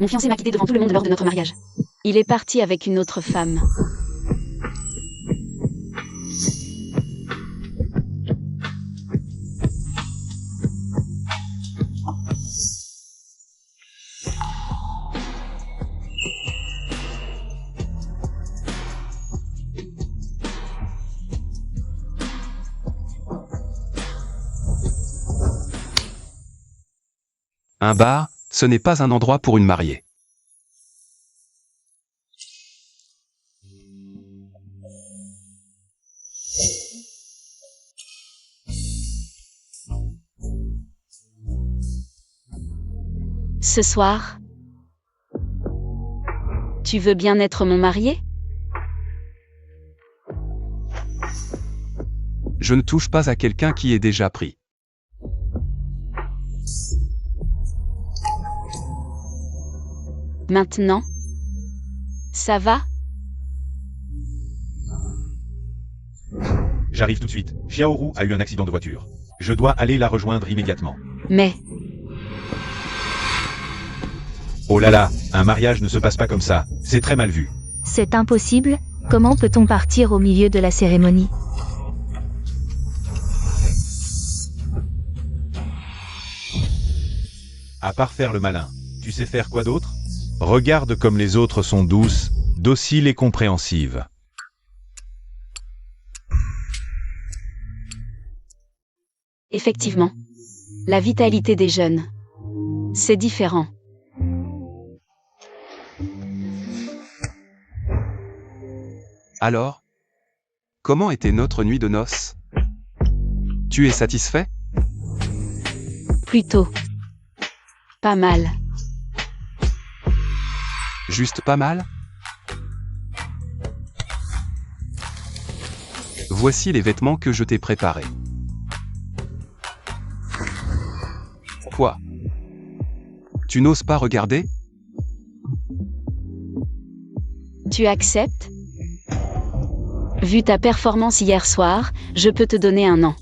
Mon fiancé m'a quitté devant tout le monde lors de notre mariage. Il est parti avec une autre femme. Un bar, ce n'est pas un endroit pour une mariée. Ce soir, tu veux bien être mon marié? Je ne touche pas à quelqu'un qui est déjà pris. Maintenant? Ça va? J'arrive tout de suite. Xiaoru a eu un accident de voiture. Je dois aller la rejoindre immédiatement. Mais, Oh là là, un mariage ne se passe pas comme ça. C'est très mal vu. C'est impossible, comment peut-on partir au milieu de la cérémonie? À part faire le malin, tu sais faire quoi d'autre? Regarde comme les autres sont douces, dociles et compréhensives. effectivement, la vitalité des jeunes, c'est différent. Alors? Comment était notre nuit de noces? Tu es satisfait? Plutôt. Pas mal. Juste pas mal? Voici les vêtements que je t'ai préparés. Quoi? Tu n'oses pas regarder? Tu acceptes? Vu ta performance hier soir, je peux te donner un an.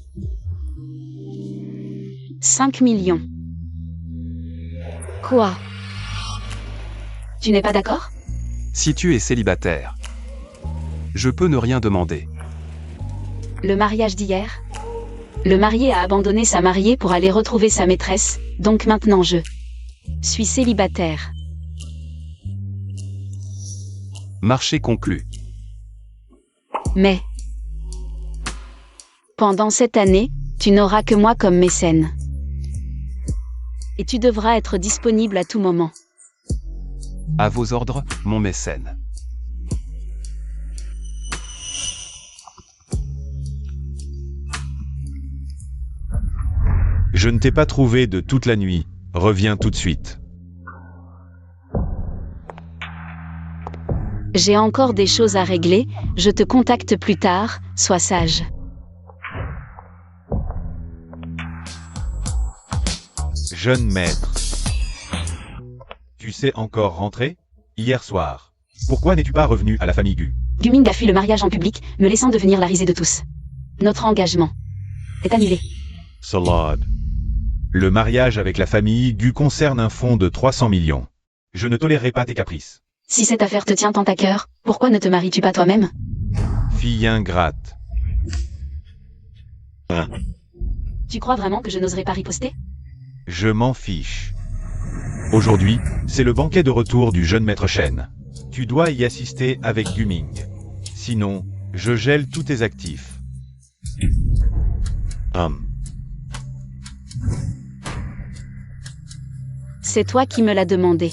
5 millions. Quoi? Tu n'es pas d'accord? Si tu es célibataire, je peux ne rien demander. Le mariage d'hier? Le marié a abandonné sa mariée pour aller retrouver sa maîtresse, donc maintenant je suis célibataire. Marché conclu. Mais, pendant cette année, tu n'auras que moi comme mécène. Et tu devras être disponible à tout moment. À vos ordres, mon mécène. Je ne t'ai pas trouvé de toute la nuit. Reviens tout de suite. J'ai encore des choses à régler, je te contacte plus tard, sois sage. Jeune maître. Tu sais encore rentrer? Hier soir. Pourquoi n'es-tu pas revenu à la famille Gu? Guming a fui le mariage en public, me laissant devenir la risée de tous. Notre engagement est annulé. Salad. Le mariage avec la famille Gu concerne un fonds de 300 millions. Je ne tolérerai pas tes caprices. Si cette affaire te tient tant à cœur, pourquoi ne te maries-tu pas toi-même? Fille ingrate. Tu crois vraiment que je n'oserais pas riposter? Je m'en fiche. Aujourd'hui, c'est le banquet de retour du jeune maître Shen. Tu dois y assister avec Guming. Sinon, je gèle tous tes actifs. C'est toi qui me l'as demandé.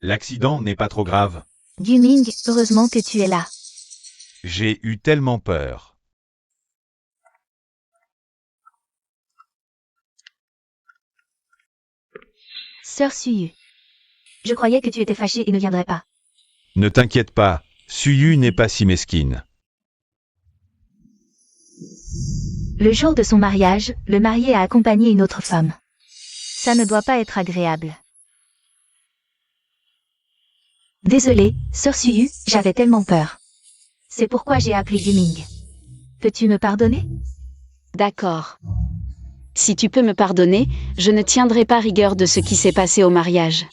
L'accident n'est pas trop grave. Guming, heureusement que tu es là. J'ai eu tellement peur. Sœur Suyu. Je croyais que tu étais fâchée et ne viendrais pas. Ne t'inquiète pas, Suyu n'est pas si mesquine. Le jour de son mariage, le marié a accompagné une autre femme. Ça ne doit pas être agréable. Désolée, Sœur Suyu, j'avais tellement peur. C'est pourquoi j'ai appelé Guming. Peux-tu me pardonner? D'accord. Si tu peux me pardonner, je ne tiendrai pas rigueur de ce qui s'est passé au mariage.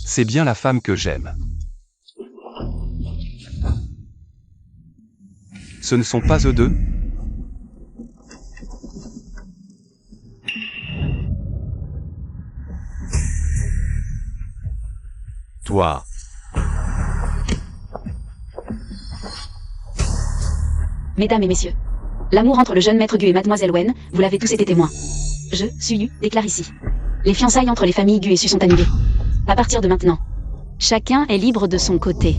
C'est bien la femme que j'aime. Ce ne sont pas eux deux? Toi. Mesdames et messieurs, l'amour entre le jeune maître Gu et mademoiselle Wen, vous l'avez tous été témoins. Je, Suyu, déclare ici. Les fiançailles entre les familles Gu et Su sont annulées. À partir de maintenant. Chacun est libre de son côté.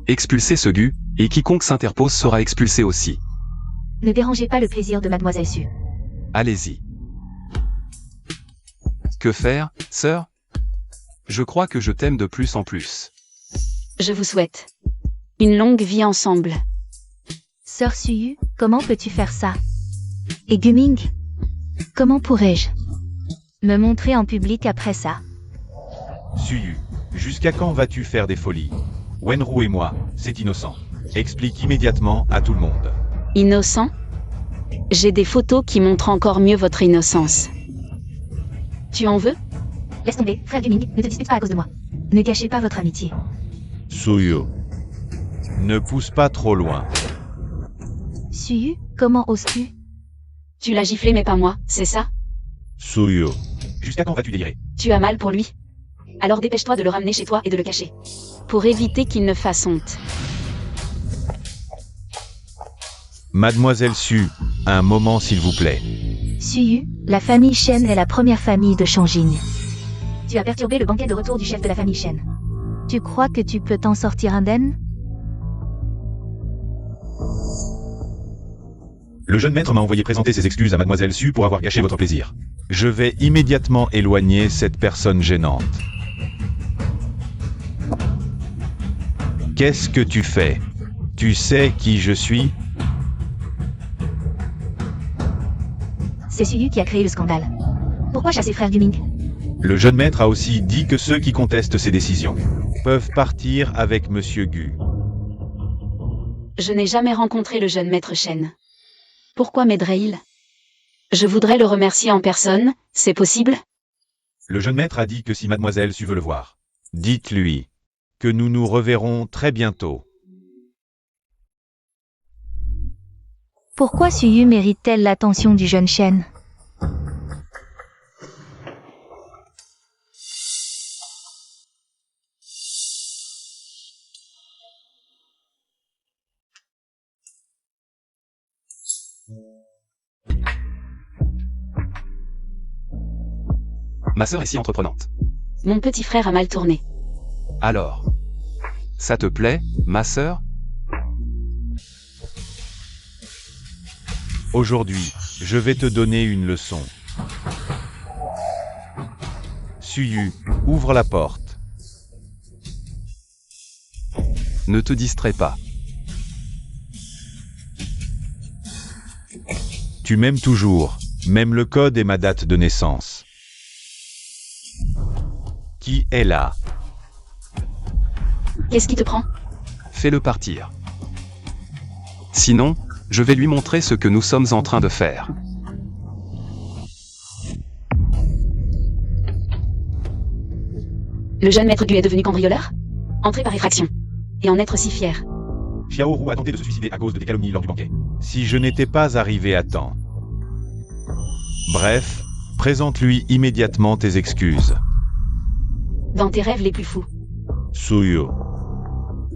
Expulsez ce Gu, et quiconque s'interpose sera expulsé aussi. Ne dérangez pas le plaisir de mademoiselle Su. Allez-y. Que faire, sœur? Je crois que je t'aime de plus en plus. Je vous souhaite une longue vie ensemble. Sœur Suyu, comment peux-tu faire ça? Et Guming? Comment pourrais-je me montrer en public après ça? Suyu, jusqu'à quand vas-tu faire des folies? Wenru et moi, c'est innocent. Explique immédiatement à tout le monde. Innocent? J'ai des photos qui montrent encore mieux votre innocence. Tu en veux? Laisse tomber, frère Guming, ne te dispute pas à cause de moi. Ne gâchez pas votre amitié. Suyu. Ne pousse pas trop loin. Suyu, comment oses-tu? Tu l'as giflé mais pas moi, c'est ça? Suyu. Jusqu'à quand vas-tu délirer? Tu as mal pour lui? Alors dépêche-toi de le ramener chez toi et de le cacher. Pour éviter qu'il ne fasse honte. Mademoiselle Su, un moment s'il vous plaît. Suyu, la famille Shen est la première famille de Changjing. Tu as perturbé le banquet de retour du chef de la famille Shen. Tu crois que tu peux t'en sortir indemne? Le jeune maître m'a envoyé présenter ses excuses à mademoiselle Su pour avoir gâché votre plaisir. Je vais immédiatement éloigner cette personne gênante. Qu'est-ce que tu fais? Tu sais qui je suis? C'est Suyu qui a créé le scandale. Pourquoi chasser frère Guming? Le jeune maître a aussi dit que ceux qui contestent ses décisions peuvent partir avec Monsieur Gu. Je n'ai jamais rencontré le jeune maître Shen. Pourquoi m'aiderait-il? Je voudrais le remercier en personne, c'est possible? Le jeune maître a dit que si mademoiselle Su veut le voir, dites-lui que nous nous reverrons très bientôt. Pourquoi Suyu mérite-t-elle l'attention du jeune Shen? Ma sœur est si entreprenante. Mon petit frère a mal tourné. Alors, ça te plaît, ma sœur? Aujourd'hui, je vais te donner une leçon. Suyu, ouvre la porte. Ne te distrais pas. Tu m'aimes toujours, même le code et ma date de naissance. Qui est là? Qu'est-ce qui te prend? Fais-le partir. Sinon, je vais lui montrer ce que nous sommes en train de faire. Le jeune maître Gu est devenu cambrioleur? Entré par effraction. Et en être si fier. Xiaoru a tenté de se suicider à cause de tes calomnies lors du banquet. Si je n'étais pas arrivé à temps. Bref, présente-lui immédiatement tes excuses. Dans tes rêves les plus fous. Suyu.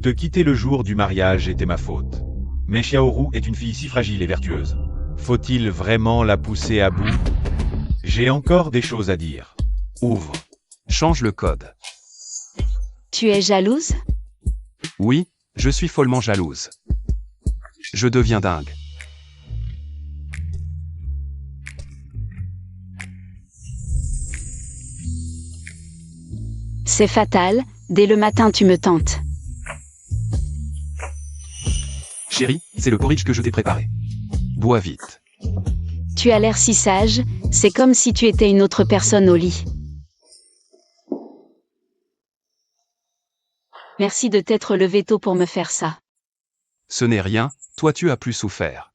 Te quitter le jour du mariage était ma faute. Mais Xiaoru est une fille si fragile et vertueuse. Faut-il vraiment la pousser à bout? J'ai encore des choses à dire. Ouvre. Change le code. Tu es jalouse? Oui, je suis follement jalouse. Je deviens dingue. C'est fatal, dès le matin tu me tentes. Chérie, c'est le porridge que je t'ai préparé. Bois vite. Tu as l'air si sage, c'est comme si tu étais une autre personne au lit. Merci de t'être levé tôt pour me faire ça. Ce n'est rien, toi tu as plus souffert.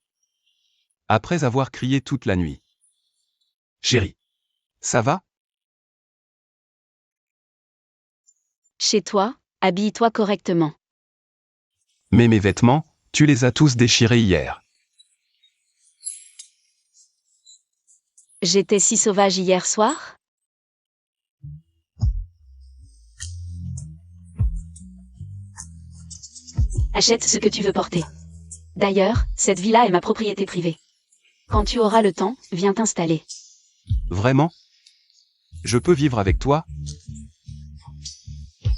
Après avoir crié toute la nuit. Chérie. Ça va? Chez toi, habille-toi correctement. Mais mes vêtements, tu les as tous déchirés hier. J'étais si sauvage hier soir? Achète ce que tu veux porter. D'ailleurs, cette villa est ma propriété privée. Quand tu auras le temps, viens t'installer. Vraiment? Je peux vivre avec toi?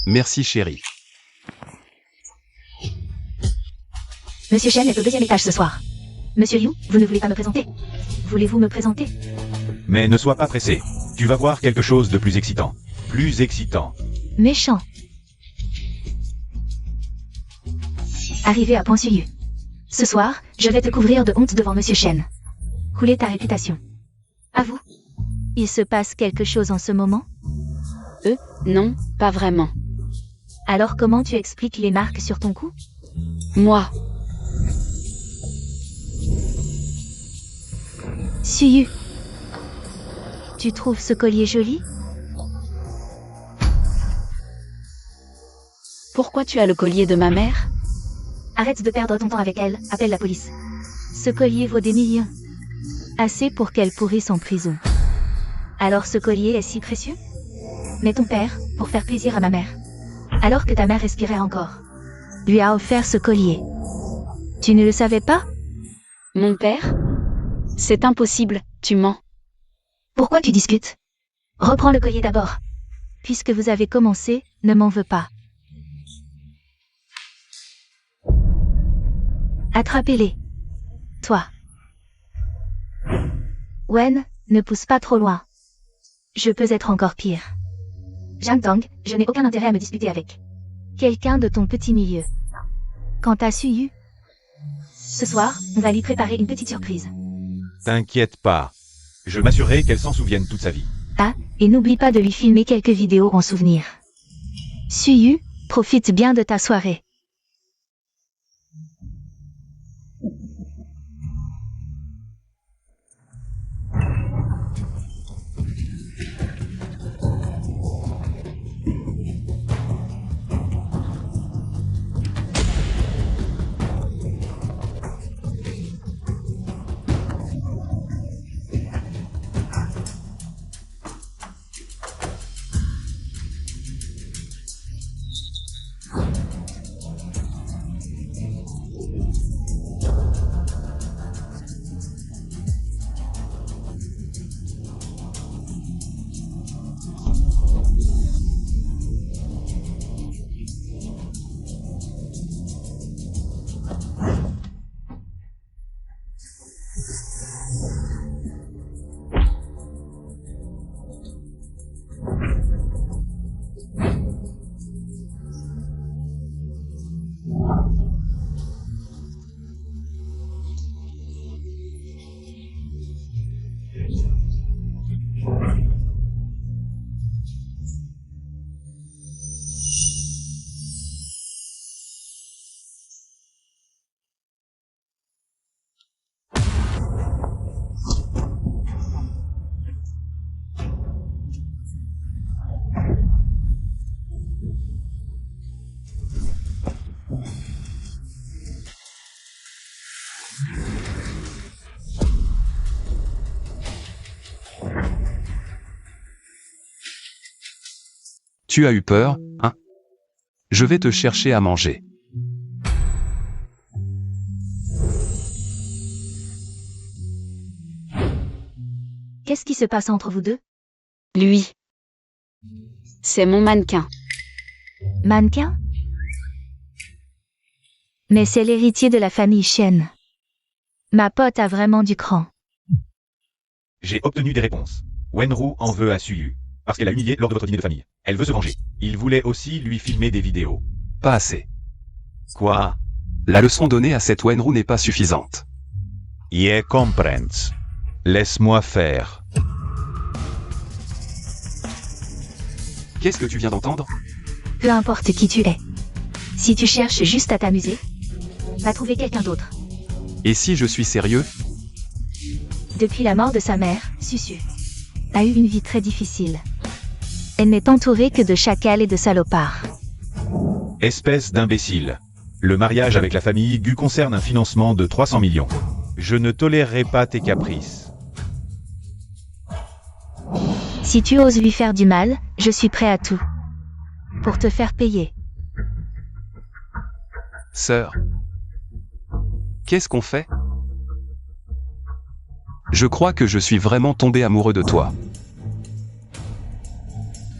Merci chérie. Monsieur Shen est au 2e étage ce soir. Monsieur Liu, vous ne voulez pas me présenter? Voulez-vous me présenter? Mais ne sois pas pressé. Tu vas voir quelque chose de plus excitant. Plus excitant. Méchant. Arrivé à Point Suyu. Ce soir, je vais te couvrir de honte devant Monsieur Shen. Couler ta réputation. À vous. Il se passe quelque chose en ce moment? Non, pas vraiment. Alors comment tu expliques les marques sur ton cou? Moi, Suyu. Tu trouves ce collier joli? pourquoi tu as le collier de ma mère? Arrête de perdre ton temps avec elle, appelle la police. Ce collier vaut des millions. Assez pour qu'elle pourrisse en prison. Alors ce collier est si précieux? Mais ton père, pour faire plaisir à ma mère, alors que ta mère respirait encore, lui a offert ce collier. Tu ne le savais pas? Mon père? C'est impossible, tu mens. Pourquoi tu discutes? Reprends le collier d'abord. Puisque vous avez commencé, ne m'en veux pas. Attrapez-les. Toi. Wen, ne pousse pas trop loin. Je peux être encore pire. Zhang Tang, je n'ai aucun intérêt à me disputer avec quelqu'un de ton petit milieu. Quant à Suyu, ce soir, on va lui préparer une petite surprise. T'inquiète pas. Je m'assurerai qu'elle s'en souvienne toute sa vie. Ah, et n'oublie pas de lui filmer quelques vidéos en souvenir. Suyu, profite bien de ta soirée. Tu as eu peur, hein? Je vais te chercher à manger. Qu'est-ce qui se passe entre vous deux? Lui. C'est mon mannequin. Mannequin? Mais c'est l'héritier de la famille Shen. Ma pote a vraiment du cran. J'ai obtenu des réponses. Wenru en veut à Suyu. Parce qu'elle a humilié lors de votre dîner de famille. Elle veut se venger. Il voulait aussi lui filmer des vidéos. Pas assez. Quoi? La leçon donnée à cette Wenru n'est pas suffisante. Je comprends. Laisse-moi faire. Qu'est-ce que tu viens d'entendre? Peu importe qui tu es. Si tu cherches juste à t'amuser, va trouver quelqu'un d'autre. Et si je suis sérieux? Depuis la mort de sa mère, Susu a eu une vie très difficile. Elle n'est entourée que de chacals et de salopards. Espèce d'imbécile. Le mariage avec la famille Gu concerne un financement de 300 millions. Je ne tolérerai pas tes caprices. Si tu oses lui faire du mal, je suis prêt à tout. Pour te faire payer. Sœur. Qu'est-ce qu'on fait? Je crois que je suis vraiment tombé amoureux de toi.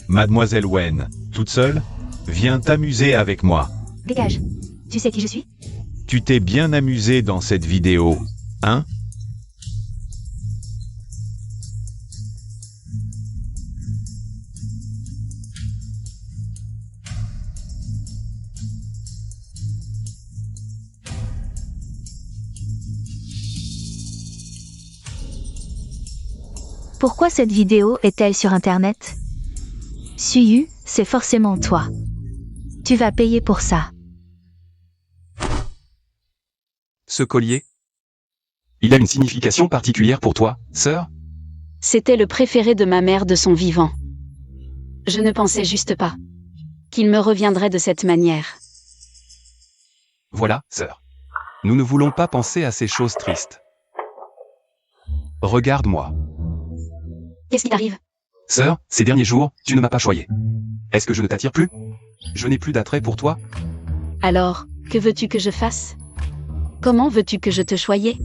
Mademoiselle Wen, toute seule? Viens t'amuser avec moi. Dégage. Tu sais qui je suis? Tu t'es bien amusé dans cette vidéo, hein? Pourquoi cette vidéo est-elle sur Internet? Suyu, c'est forcément toi. Tu vas payer pour ça. Ce collier? Il a une signification particulière pour toi, sœur? C'était le préféré de ma mère de son vivant. Je ne pensais juste pas qu'il me reviendrait de cette manière. Voilà, sœur. Nous ne voulons pas penser à ces choses tristes. Regarde-moi. Qu'est-ce qui t'arrive? Sœur, ces derniers jours, tu ne m'as pas choyé. Est-ce que je ne t'attire plus? Je n'ai plus d'attrait pour toi? Alors, que veux-tu que je fasse? Comment veux-tu que je te choyais?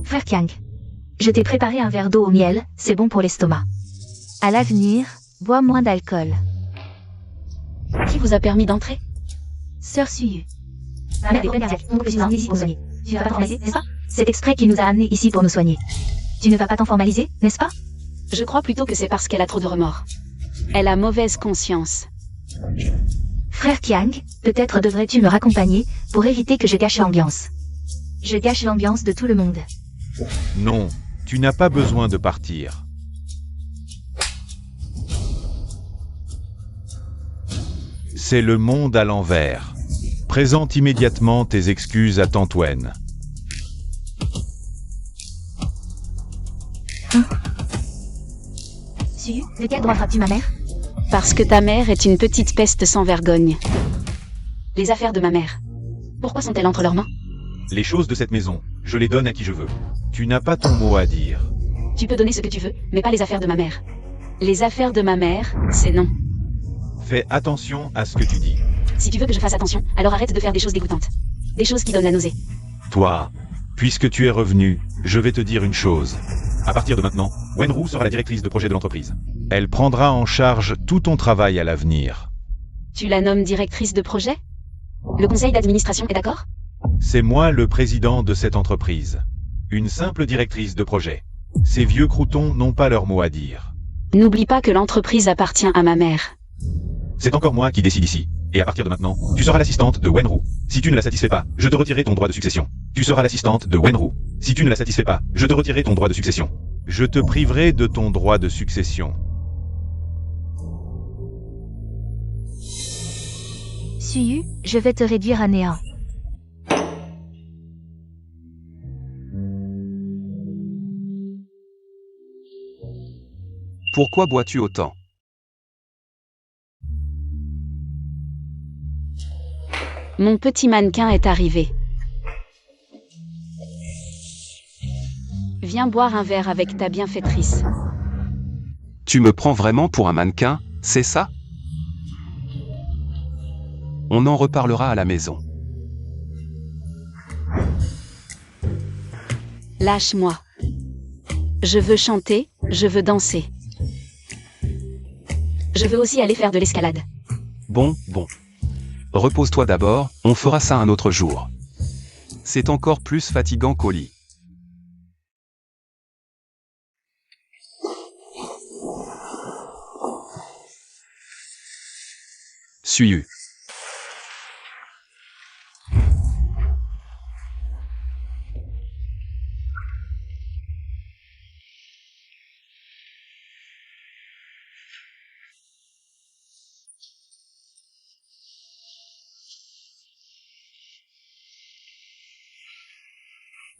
Frère Kiang, je t'ai préparé un verre d'eau au miel, c'est bon pour l'estomac. À l'avenir, bois moins d'alcool. Qui vous a permis d'entrer? Sœur Suyu. Ma mère est pleine cardiaque, donc je suis emmenée ici pour soigner. Tu ne vas pas te formaliser, n'est-ce pas? C'est exprès qui nous a amenés ici pour nous soigner. Tu ne vas pas t'en formaliser, n'est-ce pas? Je crois plutôt que c'est parce qu'elle a trop de remords. Elle a mauvaise conscience. Frère Kiang, peut-être devrais-tu me raccompagner, pour éviter que je gâche l'ambiance. Je gâche l'ambiance de tout le monde. Non, tu n'as pas besoin de partir. C'est le monde à l'envers. Présente immédiatement tes excuses à Tante Wen. Suyu, de quel droit frappes-tu ma mère? Parce que ta mère est une petite peste sans vergogne. Les affaires de ma mère. Pourquoi sont-elles entre leurs mains? Les choses de cette maison, je les donne à qui je veux. Tu n'as pas ton mot à dire. Tu peux donner ce que tu veux, mais pas les affaires de ma mère. Les affaires de ma mère, c'est non. Fais attention à ce que tu dis. Si tu veux que je fasse attention, alors arrête de faire des choses dégoûtantes. Des choses qui donnent la nausée. Toi, puisque tu es revenu, je vais te dire une chose. À partir de maintenant, Wenru sera la directrice de projet de l'entreprise. Elle prendra en charge tout ton travail à l'avenir. Tu la nommes directrice de projet? Le conseil d'administration est d'accord? C'est moi le président de cette entreprise. Une simple directrice de projet. Ces vieux croutons n'ont pas leur mot à dire. N'oublie pas que l'entreprise appartient à ma mère. C'est encore moi qui décide ici. Et à partir de maintenant, tu seras l'assistante de Wenru. Si tu ne la satisfais pas, je te retirerai ton droit de succession. Tu seras l'assistante de Wenru. Si tu ne la satisfais pas, je te retirerai ton droit de succession. Je te priverai de ton droit de succession. Suyu, je vais te réduire à néant. Pourquoi bois-tu autant? Mon petit mannequin est arrivé. Viens boire un verre avec ta bienfaitrice. Tu me prends vraiment pour un mannequin, c'est ça? On en reparlera à la maison. Lâche-moi. Je veux chanter, je veux danser. Je veux aussi aller faire de l'escalade. Bon. Repose-toi d'abord, on fera ça un autre jour. C'est encore plus fatigant qu'au lit. Suyu.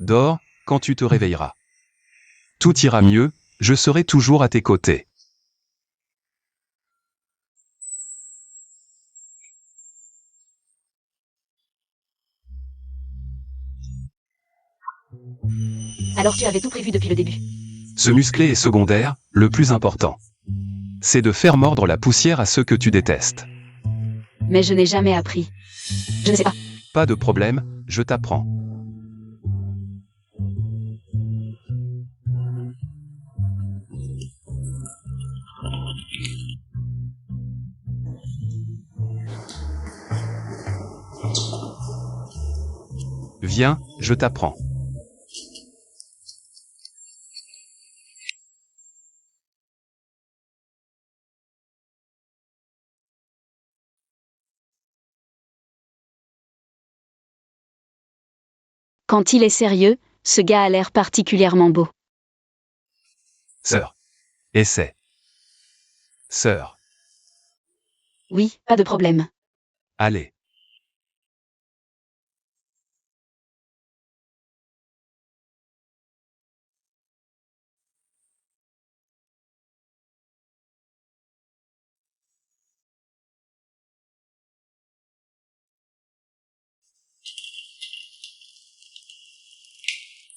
Dors, quand tu te réveilleras. Tout ira mieux, je serai toujours à tes côtés. Alors tu avais tout prévu depuis le début. Ce musclé est secondaire, le plus important. C'est de faire mordre la poussière à ceux que tu détestes. Mais je n'ai jamais appris. Je ne sais pas. Pas de problème, je t'apprends. Viens, je t'apprends. Quand il est sérieux, ce gars a l'air particulièrement beau. Sœur. Essaie. Sœur. Oui, pas de problème. Allez.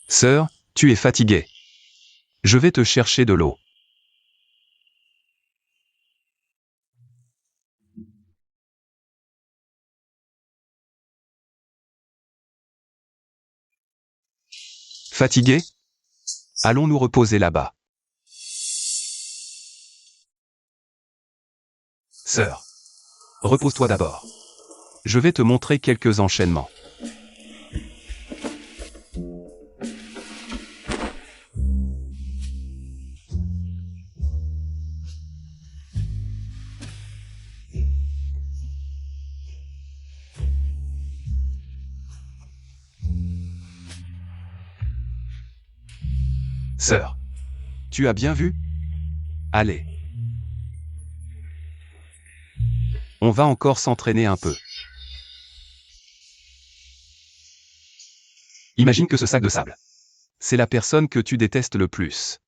Sœur, tu es fatiguée. Je vais te chercher de l'eau. Fatiguée? Allons nous reposer là-bas. Sœur. Repose-toi d'abord. Je vais te montrer quelques enchaînements. Sœur. Tu as bien vu? Allez. On va encore s'entraîner un peu. Imagine que ce sac de sable. C'est la personne que tu détestes le plus.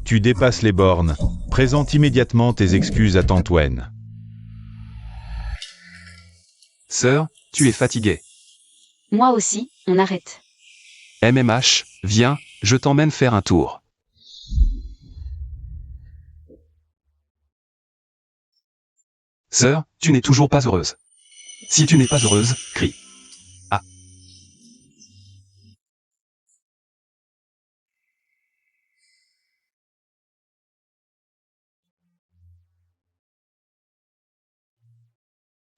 Tu dépasses les bornes. Présente immédiatement tes excuses à Tante Wen. Sœur, tu es fatiguée. Moi aussi, on arrête. MMH, viens, je t'emmène faire un tour. Sœur, tu n'es toujours pas heureuse. Si tu n'es pas heureuse, crie. Ah.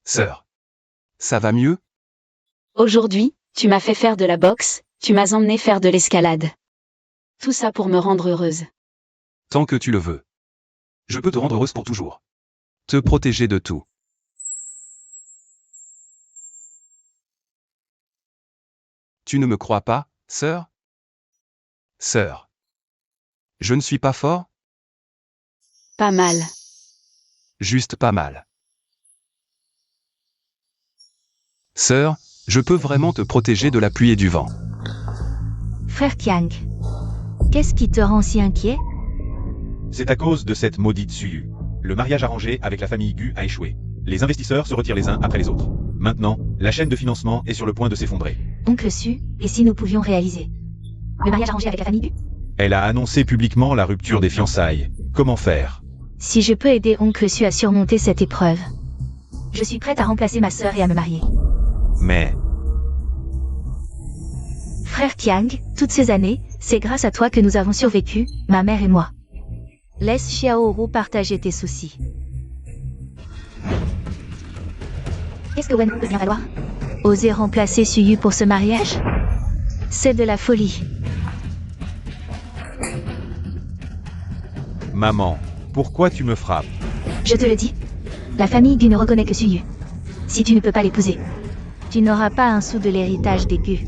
Sœur. Ça va mieux? Aujourd'hui, tu m'as fait faire de la boxe, tu m'as emmené faire de l'escalade. Tout ça pour me rendre heureuse. Tant que tu le veux. Je peux te rendre heureuse pour toujours. Te protéger de tout. Tu ne me crois pas, sœur? Sœur. Je ne suis pas fort? Pas mal. Juste pas mal. Sœur, je peux vraiment te protéger de la pluie et du vent. Frère Kiang, qu'est-ce qui te rend si inquiet? C'est à cause de cette maudite Suyu. Le mariage arrangé avec la famille Gu a échoué. Les investisseurs se retirent les uns après les autres. Maintenant, la chaîne de financement est sur le point de s'effondrer. Oncle Su, et si nous pouvions réaliser le mariage arrangé avec la famille Gu? Elle a annoncé publiquement la rupture des fiançailles. Comment faire? Si je peux aider Oncle Su à surmonter cette épreuve, je suis prête à remplacer ma sœur et à me marier. Mais... Frère Kiang, toutes ces années, c'est grâce à toi que nous avons survécu, ma mère et moi. Laisse Xiaoru partager tes soucis. Qu'est-ce que Wen peut bien valoir? Oser remplacer Suyu pour ce mariage? C'est de la folie. Maman, pourquoi tu me frappes? Je te le dis. La famille Gu ne reconnaît que Suyu. Si tu ne peux pas l'épouser, Tu n'auras pas un sou de l'héritage des Gu.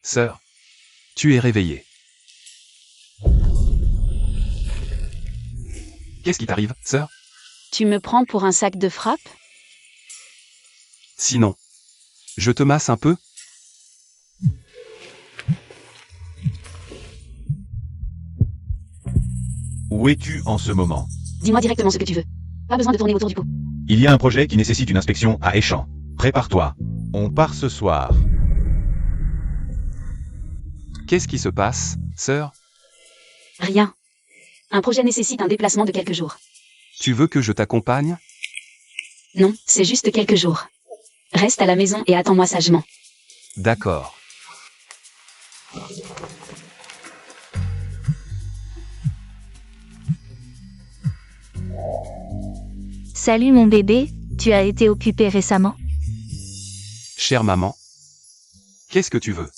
Sœur. Tu es réveillée. Qu'est-ce qui t'arrive, sœur? Tu me prends pour un sac de frappe? Sinon, je te masse un peu? Où es-tu en ce moment? Dis-moi directement ce que tu veux. Pas besoin de tourner autour du pot. Il y a un projet qui nécessite une inspection à Échamps. Prépare-toi. On part ce soir. Qu'est-ce qui se passe, sœur? Rien. Un projet nécessite un déplacement de quelques jours. Tu veux que je t'accompagne? Non, c'est juste quelques jours. Reste à la maison et attends-moi sagement. D'accord. Salut mon bébé, tu as été occupé récemment? Chère maman. Qu'est-ce que tu veux?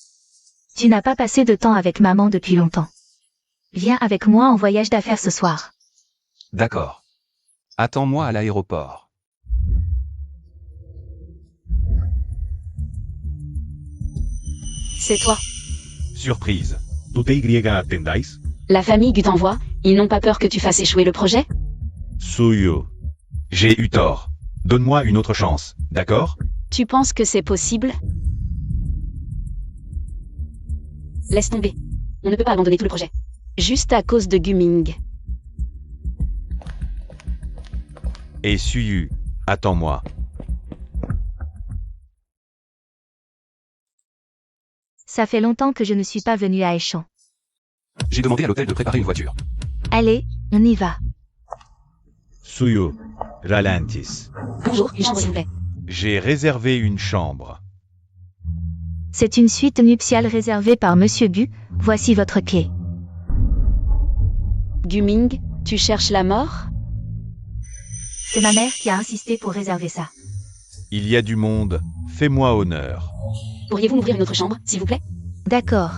Tu n'as pas passé de temps avec maman depuis longtemps. Viens avec moi en voyage d'affaires ce soir. D'accord. Attends-moi à l'aéroport. C'est toi. Surprise. ¿Tú te Y atendáis? La famille Gu t'envoie, ils n'ont pas peur que tu fasses échouer le projet? Suyo. J'ai eu tort. Donne-moi une autre chance, d'accord? Tu penses que c'est possible? Laisse tomber. On ne peut pas abandonner tout le projet. Juste à cause de Guming. Et Suyu, attends-moi. Ça fait longtemps que je ne suis pas venue à Échamps. J'ai demandé à l'hôtel de préparer une voiture. Allez, on y va. Suyu, ralentis. Bonjour, une chambre s'il vous plaît. J'ai réservé une chambre. C'est une suite nuptiale réservée par Monsieur Gu, voici votre clé. Guming, tu cherches la mort? C'est ma mère qui a insisté pour réserver ça. Il y a du monde, fais-moi honneur. Pourriez-vous m'ouvrir une autre chambre, s'il vous plaît? D'accord.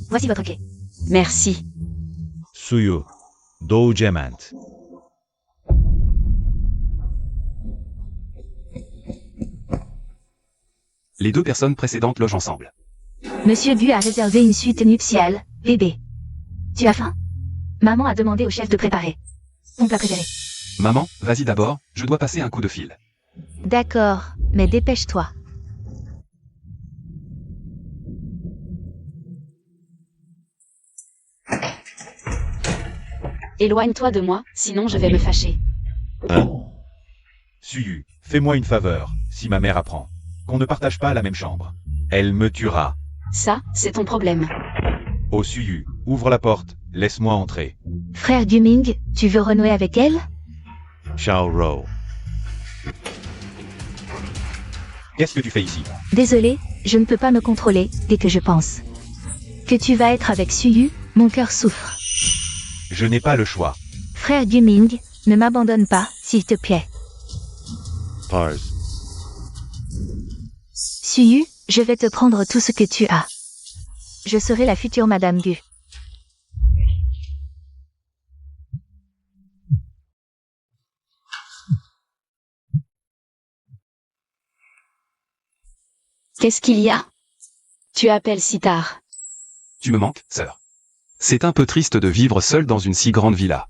Voici votre clé. Merci. Suyu, Doujement. Les deux personnes précédentes logent ensemble. Monsieur Gu a réservé une suite nuptiale, bébé. Tu as faim? Maman a demandé au chef de préparer. Ton plat préféré. Maman, vas-y d'abord, je dois passer un coup de fil. D'accord, mais dépêche-toi. Éloigne-toi de moi, sinon je vais me fâcher. Suyu, fais-moi une faveur, si ma mère apprend. Qu'on ne partage pas la même chambre. Elle me tuera. Ça, c'est ton problème. Oh Suyu, ouvre la porte, laisse-moi entrer. Frère Guming, tu veux renouer avec elle? Xiao Rou. Qu'est-ce que tu fais ici? Désolé, je ne peux pas me contrôler dès que je pense. Que tu vas être avec Suyu, mon cœur souffre. Je n'ai pas le choix. Frère Guming, ne m'abandonne pas, s'il te plaît. Pause. Suyu, je vais te prendre tout ce que tu as. Je serai la future Madame Gu. Qu'est-ce qu'il y a? Tu appelles si tard. Tu me manques, sœur. C'est un peu triste de vivre seul dans une si grande villa.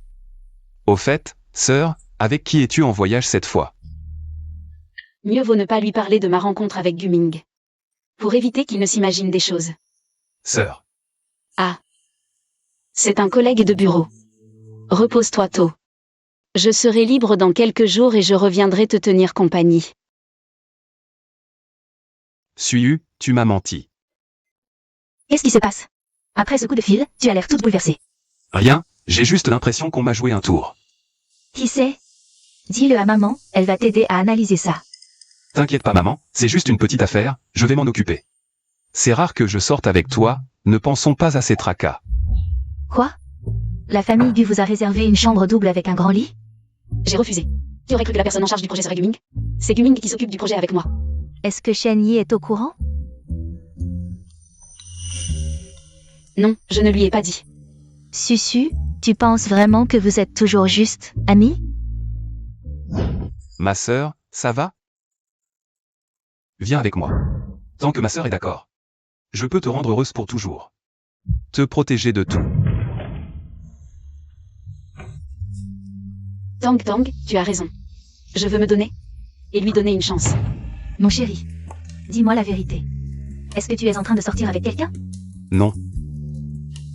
Au fait, sœur, avec qui es-tu en voyage cette fois? Mieux vaut ne pas lui parler de ma rencontre avec Guming. Pour éviter qu'il ne s'imagine des choses. Sœur. Ah. C'est un collègue de bureau. Repose-toi tôt. Je serai libre dans quelques jours et je reviendrai te tenir compagnie. Suyu, tu m'as menti. Qu'est-ce qui se passe? Après ce coup de fil, tu as l'air toute bouleversée. Rien, j'ai juste l'impression qu'on m'a joué un tour. Qui sait? Dis-le à maman, elle va t'aider à analyser ça. T'inquiète pas maman, c'est juste une petite affaire, je vais m'en occuper. C'est rare que je sorte avec toi, ne pensons pas à ces tracas. Quoi? La famille Gu vous a réservé une chambre double avec un grand lit? J'ai refusé. Qui aurait cru que la personne en charge du projet serait Guming? C'est Guming qui s'occupe du projet avec moi. Est-ce que Shen Yi est au courant? Non, je ne lui ai pas dit. Susu, tu penses vraiment que vous êtes toujours juste, amis? Ma sœur, ça va? Viens avec moi. Tant que ma sœur est d'accord. Je peux te rendre heureuse pour toujours. Te protéger de tout. Tang Tang, tu as raison. Je veux me donner. Et lui donner une chance. Mon chéri, dis-moi la vérité. Est-ce que tu es en train de sortir avec quelqu'un? Non.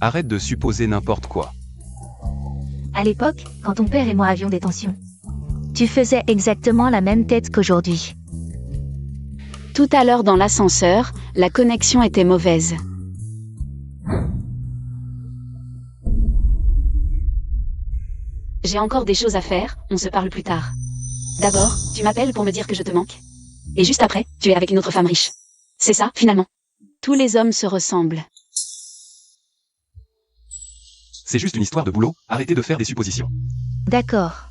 Arrête de supposer n'importe quoi. À l'époque, quand ton père et moi avions des tensions, tu faisais exactement la même tête qu'aujourd'hui. Tout à l'heure dans l'ascenseur, la connexion était mauvaise. J'ai encore des choses à faire, on se parle plus tard. D'abord, tu m'appelles pour me dire que je te manque. Et juste après, tu es avec une autre femme riche. C'est ça, finalement. Tous les hommes se ressemblent. C'est juste une histoire de boulot, arrêtez de faire des suppositions. D'accord.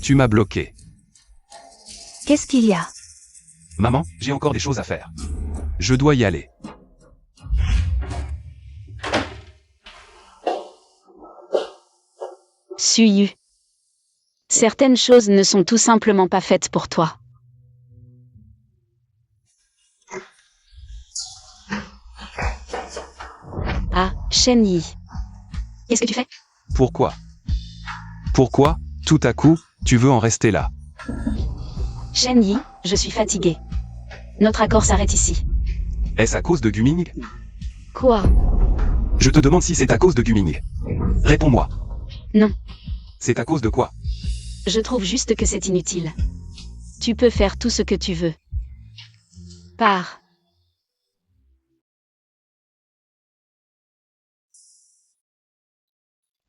Tu m'as bloqué. Qu'est-ce qu'il y a? Maman, j'ai encore des choses à faire. Je dois y aller. Suyu. Certaines choses ne sont tout simplement pas faites pour toi. Ah, Shen Yi. Qu'est-ce que tu fais? Pourquoi? Pourquoi, tout à coup, tu veux en rester là? Shen Yi, je suis fatiguée. Notre accord s'arrête ici. Est-ce à cause de Guming? Quoi? Je te demande si c'est à cause de Guming. Réponds-moi. Non. C'est à cause de quoi? Je trouve juste que c'est inutile. Tu peux faire tout ce que tu veux. Pars.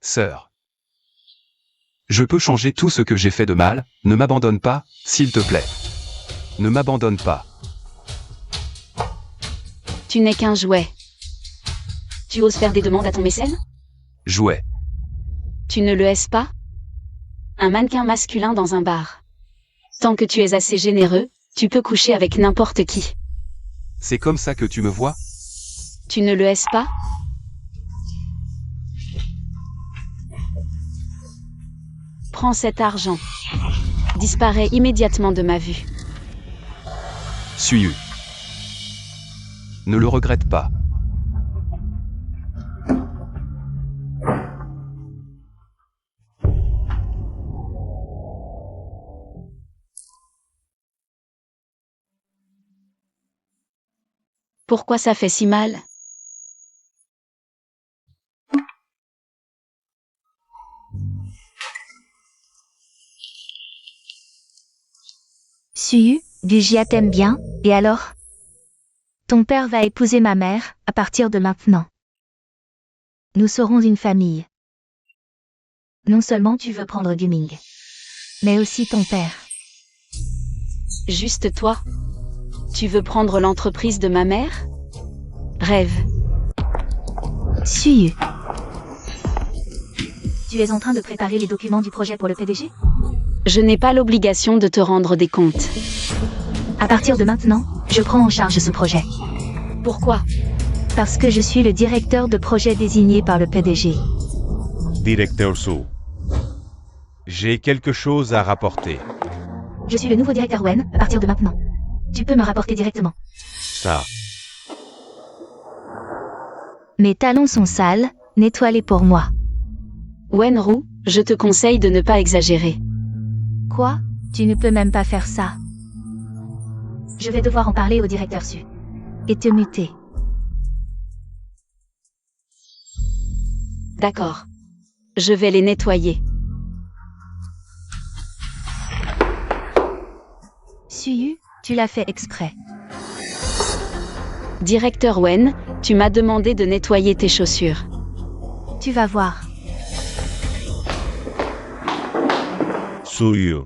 Sœur. Je peux changer tout ce que j'ai fait de mal, ne m'abandonne pas, s'il te plaît. Ne m'abandonne pas. Tu n'es qu'un jouet. Tu oses faire des demandes à ton mécène? Jouet. Tu ne le es pas? Un mannequin masculin dans un bar. Tant que tu es assez généreux, tu peux coucher avec n'importe qui. C'est comme ça que tu me vois? Tu ne le es pas? Prends cet argent. Disparais immédiatement de ma vue. Suyu. Ne le regrette pas. Pourquoi ça fait si mal? Suyu, Bujia t'aime bien, et alors? Ton père va épouser ma mère, à partir de maintenant. Nous serons une famille. Non seulement tu veux prendre Guming, mais aussi ton père. Juste toi? Tu veux prendre l'entreprise de ma mère? Rêve. Suyu. Tu es en train de préparer les documents du projet pour le PDG? Je n'ai pas l'obligation de te rendre des comptes. À partir de maintenant, je prends en charge ce projet. Pourquoi? Parce que je suis le directeur de projet désigné par le PDG. Directeur Su. J'ai quelque chose à rapporter. Je suis le nouveau directeur Wen, à partir de maintenant. Tu peux me rapporter directement. Ça. Mes talons sont sales, nettoie-les pour moi. Wenru, je te conseille de ne pas exagérer. Quoi? Tu ne peux même pas faire ça. Je vais devoir en parler au directeur Su. Et te muter. D'accord. Je vais les nettoyer. Suyu, tu l'as fait exprès. Directeur Wen, tu m'as demandé de nettoyer tes chaussures. Tu vas voir. Suyu.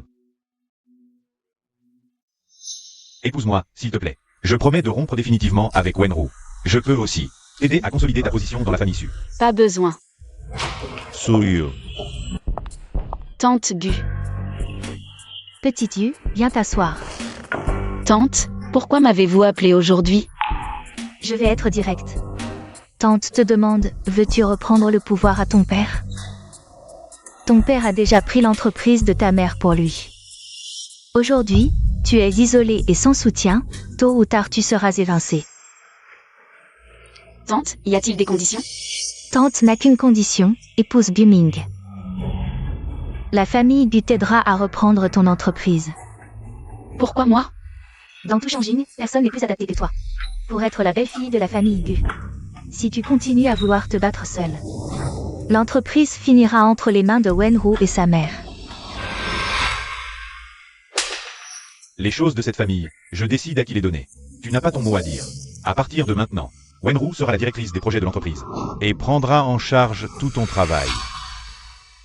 Épouse-moi, s'il te plaît. Je promets de rompre définitivement avec Wenru. Je peux aussi t'aider à consolider ta position dans la famille Su. Pas besoin. Suyu. Tante Gu. Petite Yu, viens t'asseoir. Tante, pourquoi m'avez-vous appelé aujourd'hui? Je vais être direct. Tante te demande, veux-tu reprendre le pouvoir à ton père? Ton père a déjà pris l'entreprise de ta mère pour lui. Aujourd'hui, tu es isolé et sans soutien, tôt ou tard tu seras évincé. Tante, y a-t-il des conditions? Tante n'a qu'une condition, épouse Guming. La famille Gu t'aidera à reprendre ton entreprise. Pourquoi moi? Dans tout Changjing, personne n'est plus adapté que toi. Pour être la belle-fille de la famille Gu. Si tu continues à vouloir te battre seule, l'entreprise finira entre les mains de Wenru et sa mère. Les choses de cette famille, je décide à qui les donner. Tu n'as pas ton mot à dire. À partir de maintenant, Wenru sera la directrice des projets de l'entreprise et prendra en charge tout ton travail.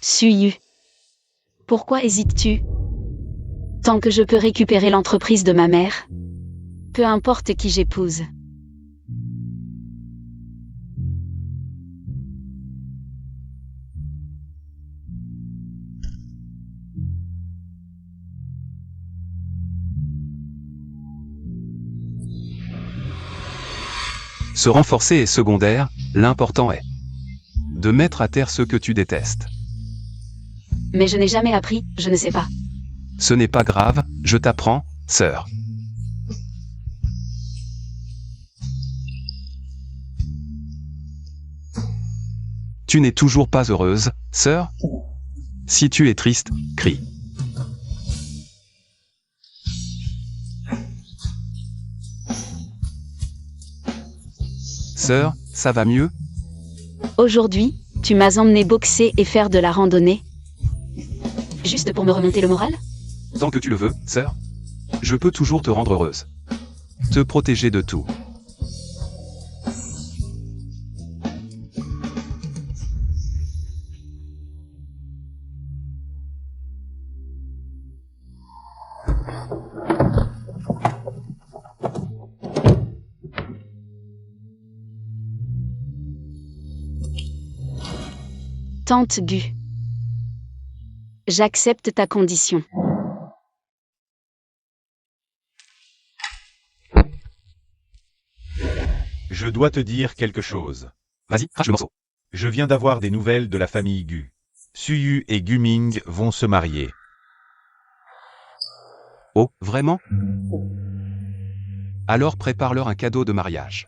Suyu. Pourquoi hésites-tu? Tant que je peux récupérer l'entreprise de ma mère, peu importe qui j'épouse. Se renforcer est secondaire, l'important est de mettre à terre ceux que tu détestes. Mais je n'ai jamais appris, je ne sais pas. Ce n'est pas grave, je t'apprends, sœur. Tu n'es toujours pas heureuse, sœur? Si tu es triste, crie. Sœur, ça va mieux? Aujourd'hui, tu m'as emmené boxer et faire de la randonnée. Juste pour me remonter le moral? Tant que tu le veux, sœur. Je peux toujours te rendre heureuse. Te protéger de tout. Tante Gu. J'accepte ta condition. Je dois te dire quelque chose. Vas-y, crache le morceau. Je viens d'avoir des nouvelles de la famille Gu. Suyu et Guming vont se marier. Oh, vraiment? Alors prépare-leur un cadeau de mariage.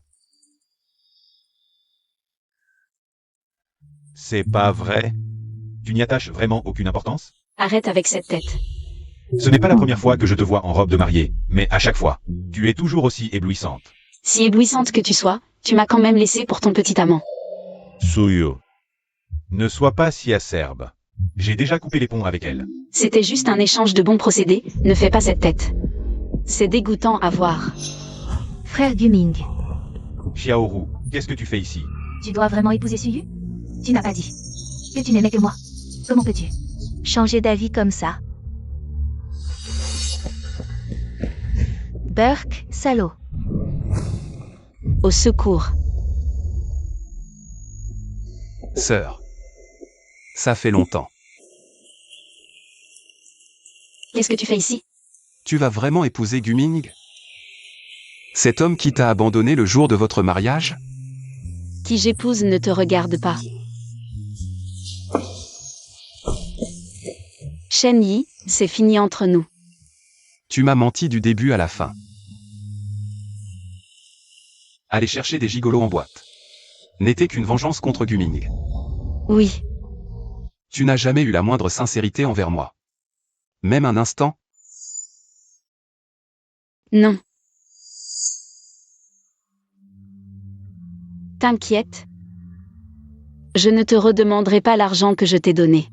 C'est pas vrai? Tu n'y attaches vraiment aucune importance? Arrête avec cette tête. Ce n'est pas la première fois que je te vois en robe de mariée, mais à chaque fois, tu es toujours aussi éblouissante. Si éblouissante que tu sois, tu m'as quand même laissé pour ton petit amant. Suyu. Ne sois pas si acerbe. J'ai déjà coupé les ponts avec elle. C'était juste un échange de bons procédés, ne fais pas cette tête. C'est dégoûtant à voir. Frère Guming, Xiaoru, qu'est-ce que tu fais ici? tu dois vraiment épouser Suyu? Tu n'as pas dit que tu n'aimais que moi. Comment peux-tu changer d'avis comme ça? Burke, salaud. Au secours. Sœur. Ça fait longtemps. Qu'est-ce que tu fais ici? Tu vas vraiment épouser Guming? Cet homme qui t'a abandonné le jour de votre mariage? Qui j'épouse ne te regarde pas. Shen Yi, c'est fini entre nous. Tu m'as menti du début à la fin. Aller chercher des gigolos en boîte n'était qu'une vengeance contre Guming. Oui, Tu n'as jamais eu la moindre sincérité envers moi. Même un instant? non. T'inquiète. Je ne te redemanderai pas l'argent que je t'ai donné.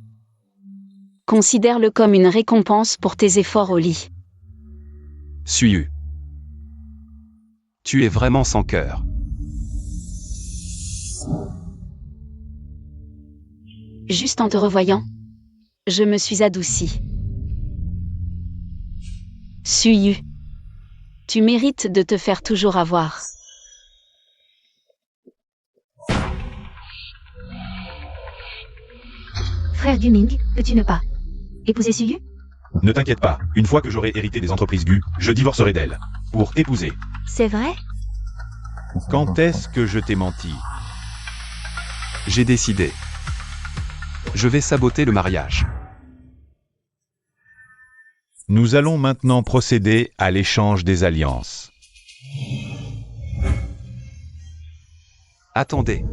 Considère-le comme une récompense pour tes efforts au lit. Suyu. Tu es vraiment sans cœur. Juste en te revoyant, Je me suis adoucie. Suyu. Tu mérites de te faire toujours avoir. Frère Guming, peux-tu ne pas épouser Suyu? Ne t'inquiète pas, une fois que j'aurai hérité des entreprises Gu, je divorcerai d'elle. Pour épouser. C'est vrai? Quand est-ce que je t'ai menti? J'ai décidé. Je vais saboter le mariage. Nous allons maintenant procéder à l'échange des alliances. Attendez.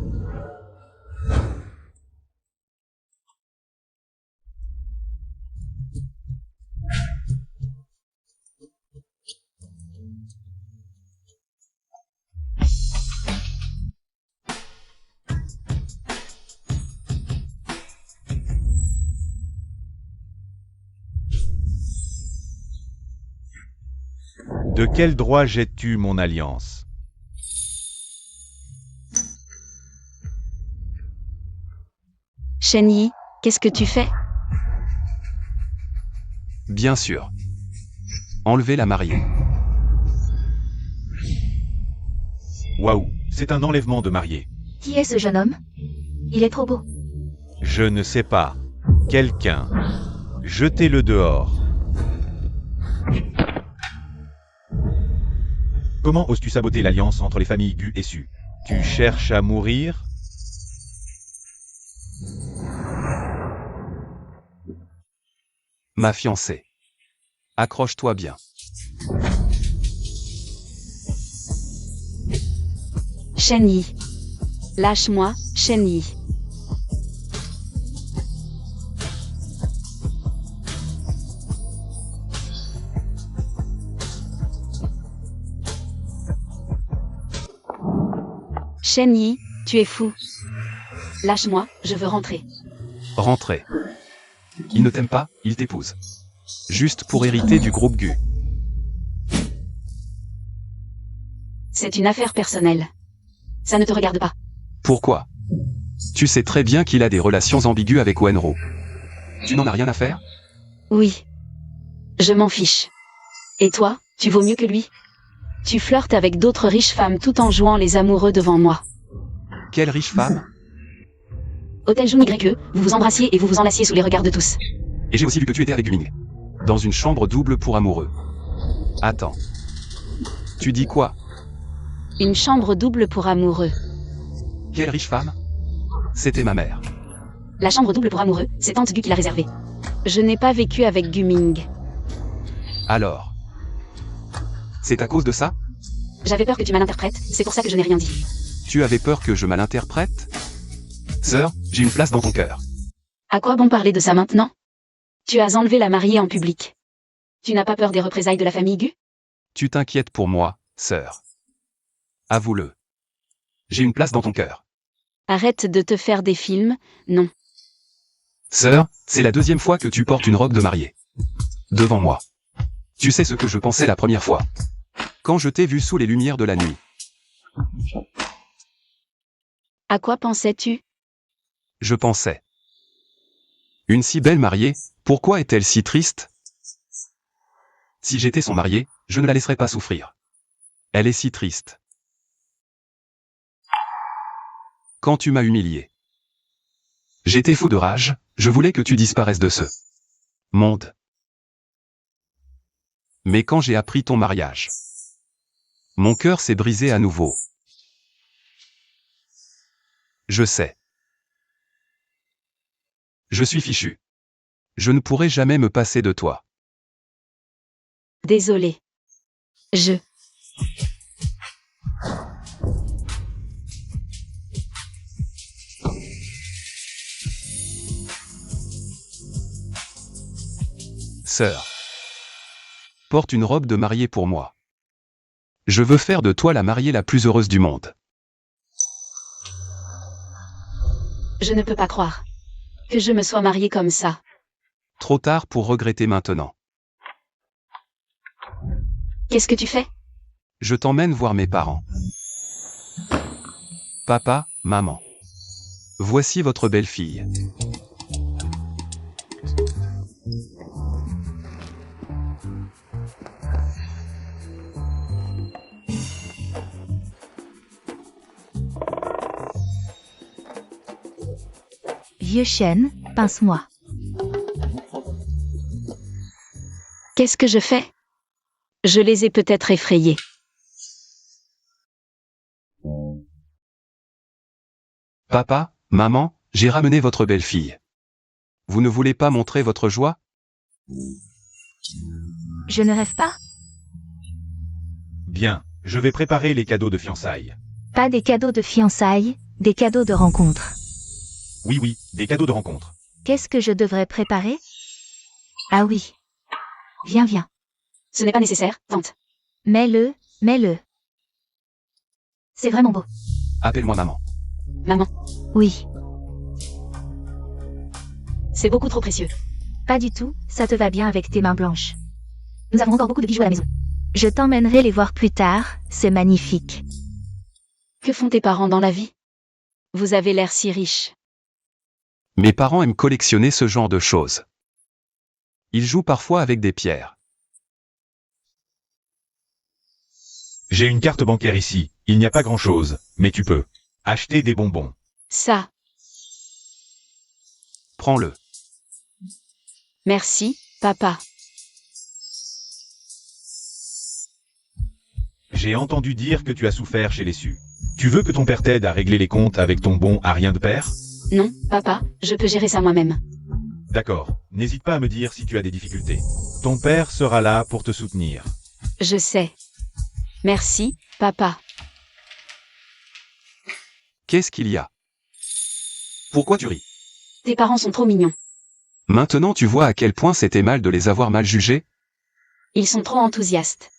De quel droit jettes-tu mon alliance? Shen Yi, qu'est-ce que tu fais? Bien sûr. Enlevez la mariée. Waouh, c'est un enlèvement de mariée. Qui est ce jeune homme? Il est trop beau. Je ne sais pas. Quelqu'un. Jetez-le dehors. Comment oses-tu saboter l'alliance entre les familles Gu et Su? Tu cherches à mourir? Ma fiancée. Accroche-toi bien. Shen Yi. Lâche-moi, Shen Yi. Shen Yi, tu es fou. Lâche-moi, je veux rentrer. Rentrez. Il ne t'aime pas, il t'épouse. Juste pour hériter du groupe Gu. C'est une affaire personnelle. Ça ne te regarde pas. Pourquoi? Tu sais très bien qu'il a des relations ambiguës avec Wenro. Tu n'en as rien à faire? Oui. Je m'en fiche. Et toi, tu vaux mieux que lui? Tu flirtes avec d'autres riches femmes tout en jouant les amoureux devant moi. Quelle riche femme? Hôtel Jung YE, vous vous embrassiez et vous vous enlaciez sous les regards de tous. Et j'ai aussi vu que tu étais avec Guming. Dans une chambre double pour amoureux. Attends. Tu dis quoi? Une chambre double pour amoureux. Quelle riche femme? C'était ma mère. La chambre double pour amoureux, c'est Tante Gu qui l'a réservée. Je n'ai pas vécu avec Guming. Alors? C'est à cause de ça? J'avais peur que tu malinterprètes, c'est pour ça que je n'ai rien dit. Tu avais peur que je malinterprète? Sœur, j'ai une place dans ton cœur. À quoi bon parler de ça maintenant? Tu as enlevé la mariée en public. Tu n'as pas peur des représailles de la famille Gu? Tu t'inquiètes pour moi, sœur. Avoue-le. J'ai une place dans ton cœur. Arrête de te faire des films, non. Sœur, c'est la deuxième fois que tu portes une robe de mariée. Devant moi. Tu sais ce que je pensais la première fois. Quand je t'ai vu sous les lumières de la nuit. À quoi pensais-tu? Je pensais. Une si belle mariée, pourquoi est-elle si triste? Si j'étais son marié, je ne la laisserais pas souffrir. Elle est si triste. Quand tu m'as humilié. J'étais fou de rage, je voulais que tu disparaisses de ce monde. Mais quand j'ai appris ton mariage, mon cœur s'est brisé à nouveau. Je sais. Je suis fichu. Je ne pourrai jamais me passer de toi. Désolé. Sœur. Porte une robe de mariée pour moi. Je veux faire de toi la mariée la plus heureuse du monde. Je ne peux pas croire. Que je me sois mariée comme ça. Trop tard pour regretter maintenant. Qu'est-ce que tu fais? Je t'emmène voir mes parents. Papa, maman. Voici votre belle-fille. Vieux chêne, pince-moi. Qu'est-ce que je fais? Je les ai peut-être effrayés. Papa, maman, j'ai ramené votre belle-fille. Vous ne voulez pas montrer votre joie? Je ne rêve pas. Bien, je vais préparer les cadeaux de fiançailles. Pas des cadeaux de fiançailles, des cadeaux de rencontre. Oui, oui, des cadeaux de rencontre. Qu'est-ce que je devrais préparer? Ah oui. Viens, viens. Ce n'est pas nécessaire, tante. Mets-le, mets-le. C'est vraiment beau. Appelle-moi maman. Maman, Oui. c'est beaucoup trop précieux. Pas du tout, ça te va bien avec tes mains blanches. Nous avons encore beaucoup de bijoux à la maison. Je t'emmènerai les voir plus tard, c'est magnifique. Que font tes parents dans la vie? Vous avez l'air si riche. Mes parents aiment collectionner ce genre de choses. Ils jouent parfois avec des pierres. J'ai une carte bancaire ici, il n'y a pas grand-chose, mais tu peux acheter des bonbons. Ça, Prends-le. merci, papa. J'ai entendu dire que tu as souffert chez les Sus. Tu veux que ton père t'aide à régler les comptes avec ton bon à rien de père? Non, papa, je peux gérer ça moi-même. D'accord, n'hésite pas à me dire si tu as des difficultés. Ton père sera là pour te soutenir. Je sais. Merci, papa. Qu'est-ce qu'il y a? Pourquoi tu ris? Tes parents sont trop mignons. Maintenant tu vois à quel point c'était mal de les avoir mal jugés? Ils sont trop enthousiastes.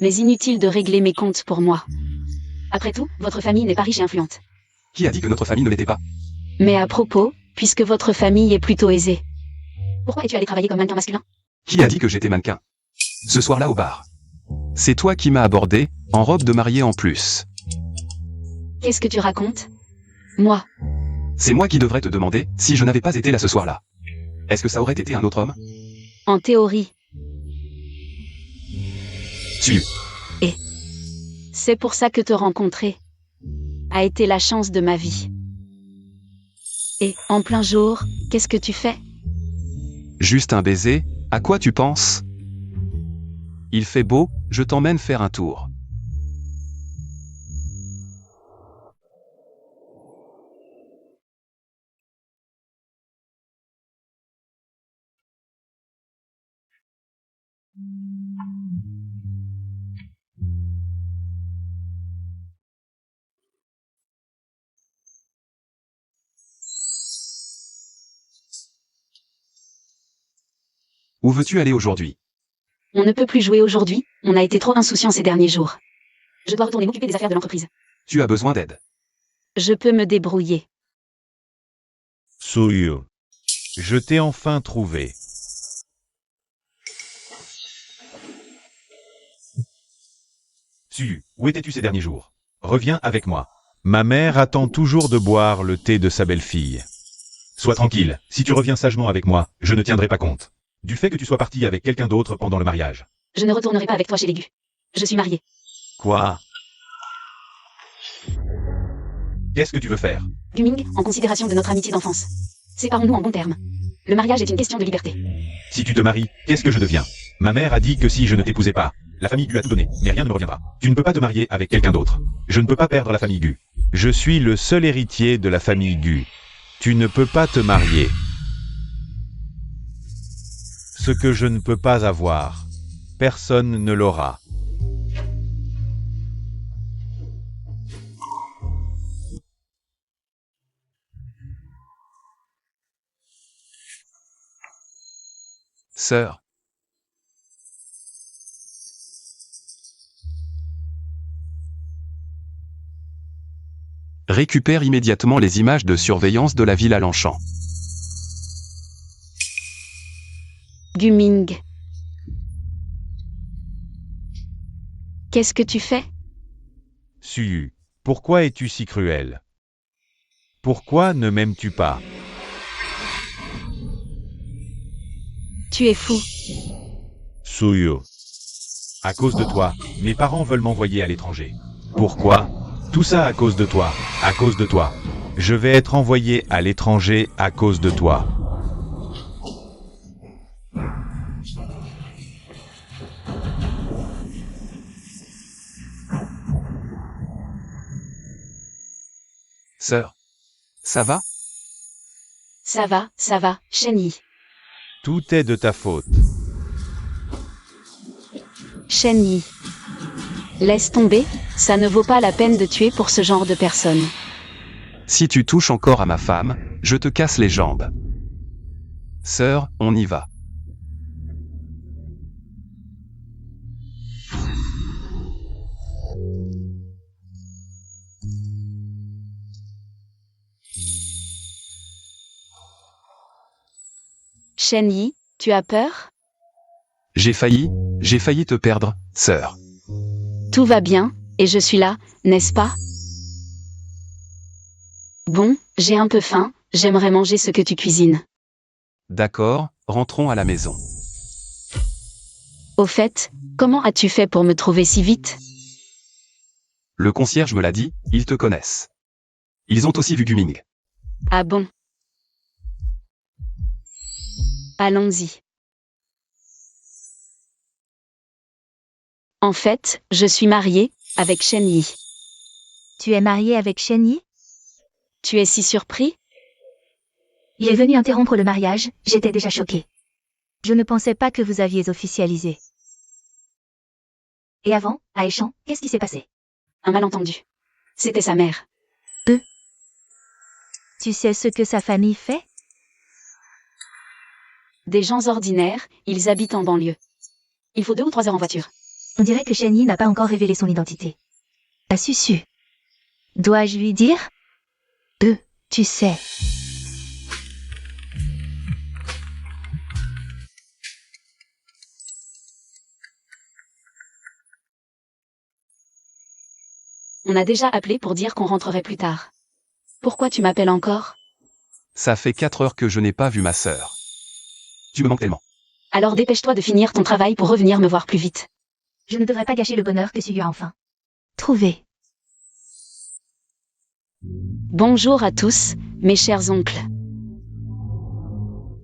Mais inutile de régler mes comptes pour moi. Après tout, votre famille n'est pas riche et influente. Qui a dit que notre famille ne l'était pas? Mais à propos, puisque votre famille est plutôt aisée. Pourquoi es-tu allé travailler comme mannequin masculin? Qui a dit que j'étais mannequin? Ce soir-là au bar. C'est toi qui m'as abordé, en robe de mariée en plus. Qu'est-ce que tu racontes? Moi, C'est moi qui devrais te demander si je n'avais pas été là ce soir-là. Est-ce que ça aurait été un autre homme? en théorie, Su. c'est pour ça que te rencontrer a été la chance de ma vie. Et, en plein jour, qu'est-ce que tu fais? Juste un baiser, à quoi tu penses? Il fait beau, je t'emmène faire un tour. Où veux-tu aller aujourd'hui? On ne peut plus jouer aujourd'hui, on a été trop insouciants ces derniers jours. Je dois retourner m'occuper des affaires de l'entreprise. Tu as besoin d'aide. Je peux me débrouiller. Suyu. Je t'ai enfin trouvé. Suyu, où étais-tu ces derniers jours? Reviens avec moi. Ma mère attend toujours de boire le thé de sa belle-fille. Sois tranquille, si tu reviens sagement avec moi, je ne tiendrai pas compte du fait que tu sois parti avec quelqu'un d'autre pendant le mariage. Je ne retournerai pas avec toi chez les Gu. Je suis mariée. Quoi? Qu'est-ce que tu veux faire? Guming, en considération de notre amitié d'enfance. Séparons-nous en bons termes. Le mariage est une question de liberté. Si tu te maries, qu'est-ce que je deviens? Ma mère a dit que si je ne t'épousais pas, la famille Gu a tout donné, mais rien ne me reviendra. Tu ne peux pas te marier avec quelqu'un d'autre. Je ne peux pas perdre la famille Gu. Je suis le seul héritier de la famille Gu. Tu ne peux pas te marier. Ce que je ne peux pas avoir, personne ne l'aura. Sœur. Récupère immédiatement les images de surveillance de la ville à Longchamp. Guming. Qu'est-ce que tu fais? Suyu, pourquoi es-tu si cruel? Pourquoi ne m'aimes-tu pas? Tu es fou. Suyu. À cause de toi, mes parents veulent m'envoyer à l'étranger. Pourquoi? Tout ça à cause de toi, à cause de toi. Je vais être envoyé à l'étranger à cause de toi. Sœur. Ça va? Ça va, Shen Yi. Tout est de ta faute. Shen Yi. Laisse tomber, ça ne vaut pas la peine de tuer pour ce genre de personne. Si tu touches encore à ma femme, je te casse les jambes. Sœur, on y va. Shen Yi, tu as peur? J'ai failli te perdre, sœur. Tout va bien, et je suis là, n'est-ce pas? Bon, j'ai un peu faim, j'aimerais manger ce que tu cuisines. D'accord, rentrons à la maison. Au fait, comment as-tu fait pour me trouver si vite? Le concierge me l'a dit, ils te connaissent. Ils ont aussi vu Guming. Ah bon? Allons-y. En fait, je suis mariée, avec Shen Yi. Tu es marié avec Shen Yi? Tu es si surpris? Il est venu interrompre le mariage, j'étais déjà choquée. Je ne pensais pas que vous aviez officialisé. Et avant, à Échamps, qu'est-ce qui s'est passé? Un malentendu. C'était sa mère. Tu sais ce que sa famille fait? Des gens ordinaires, ils habitent en banlieue. Il faut 2 ou 3 heures en voiture. On dirait que Shen Yi n'a pas encore révélé son identité. Pas su. Dois-je lui dire? Tu sais. On a déjà appelé pour dire qu'on rentrerait plus tard. Pourquoi tu m'appelles encore? Ça fait 4 heures que je n'ai pas vu ma sœur. Tu me manques tellement. Alors dépêche-toi de finir ton travail pour revenir me voir plus vite. Je ne devrais pas gâcher le bonheur que Suyu a enfin trouvé. Bonjour à tous, mes chers oncles.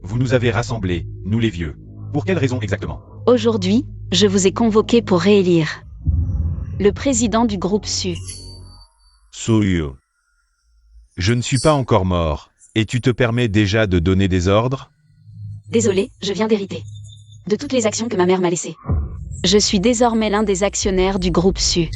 Vous nous avez rassemblés, nous les vieux. Pour quelle raison exactement? Aujourd'hui, je vous ai convoqué pour réélire le président du groupe Su. Suyu. Je ne suis pas encore mort, et tu te permets déjà de donner des ordres? Désolé, je viens d'hériter. De toutes les actions que ma mère m'a laissées. Je suis désormais l'un des actionnaires du groupe Su.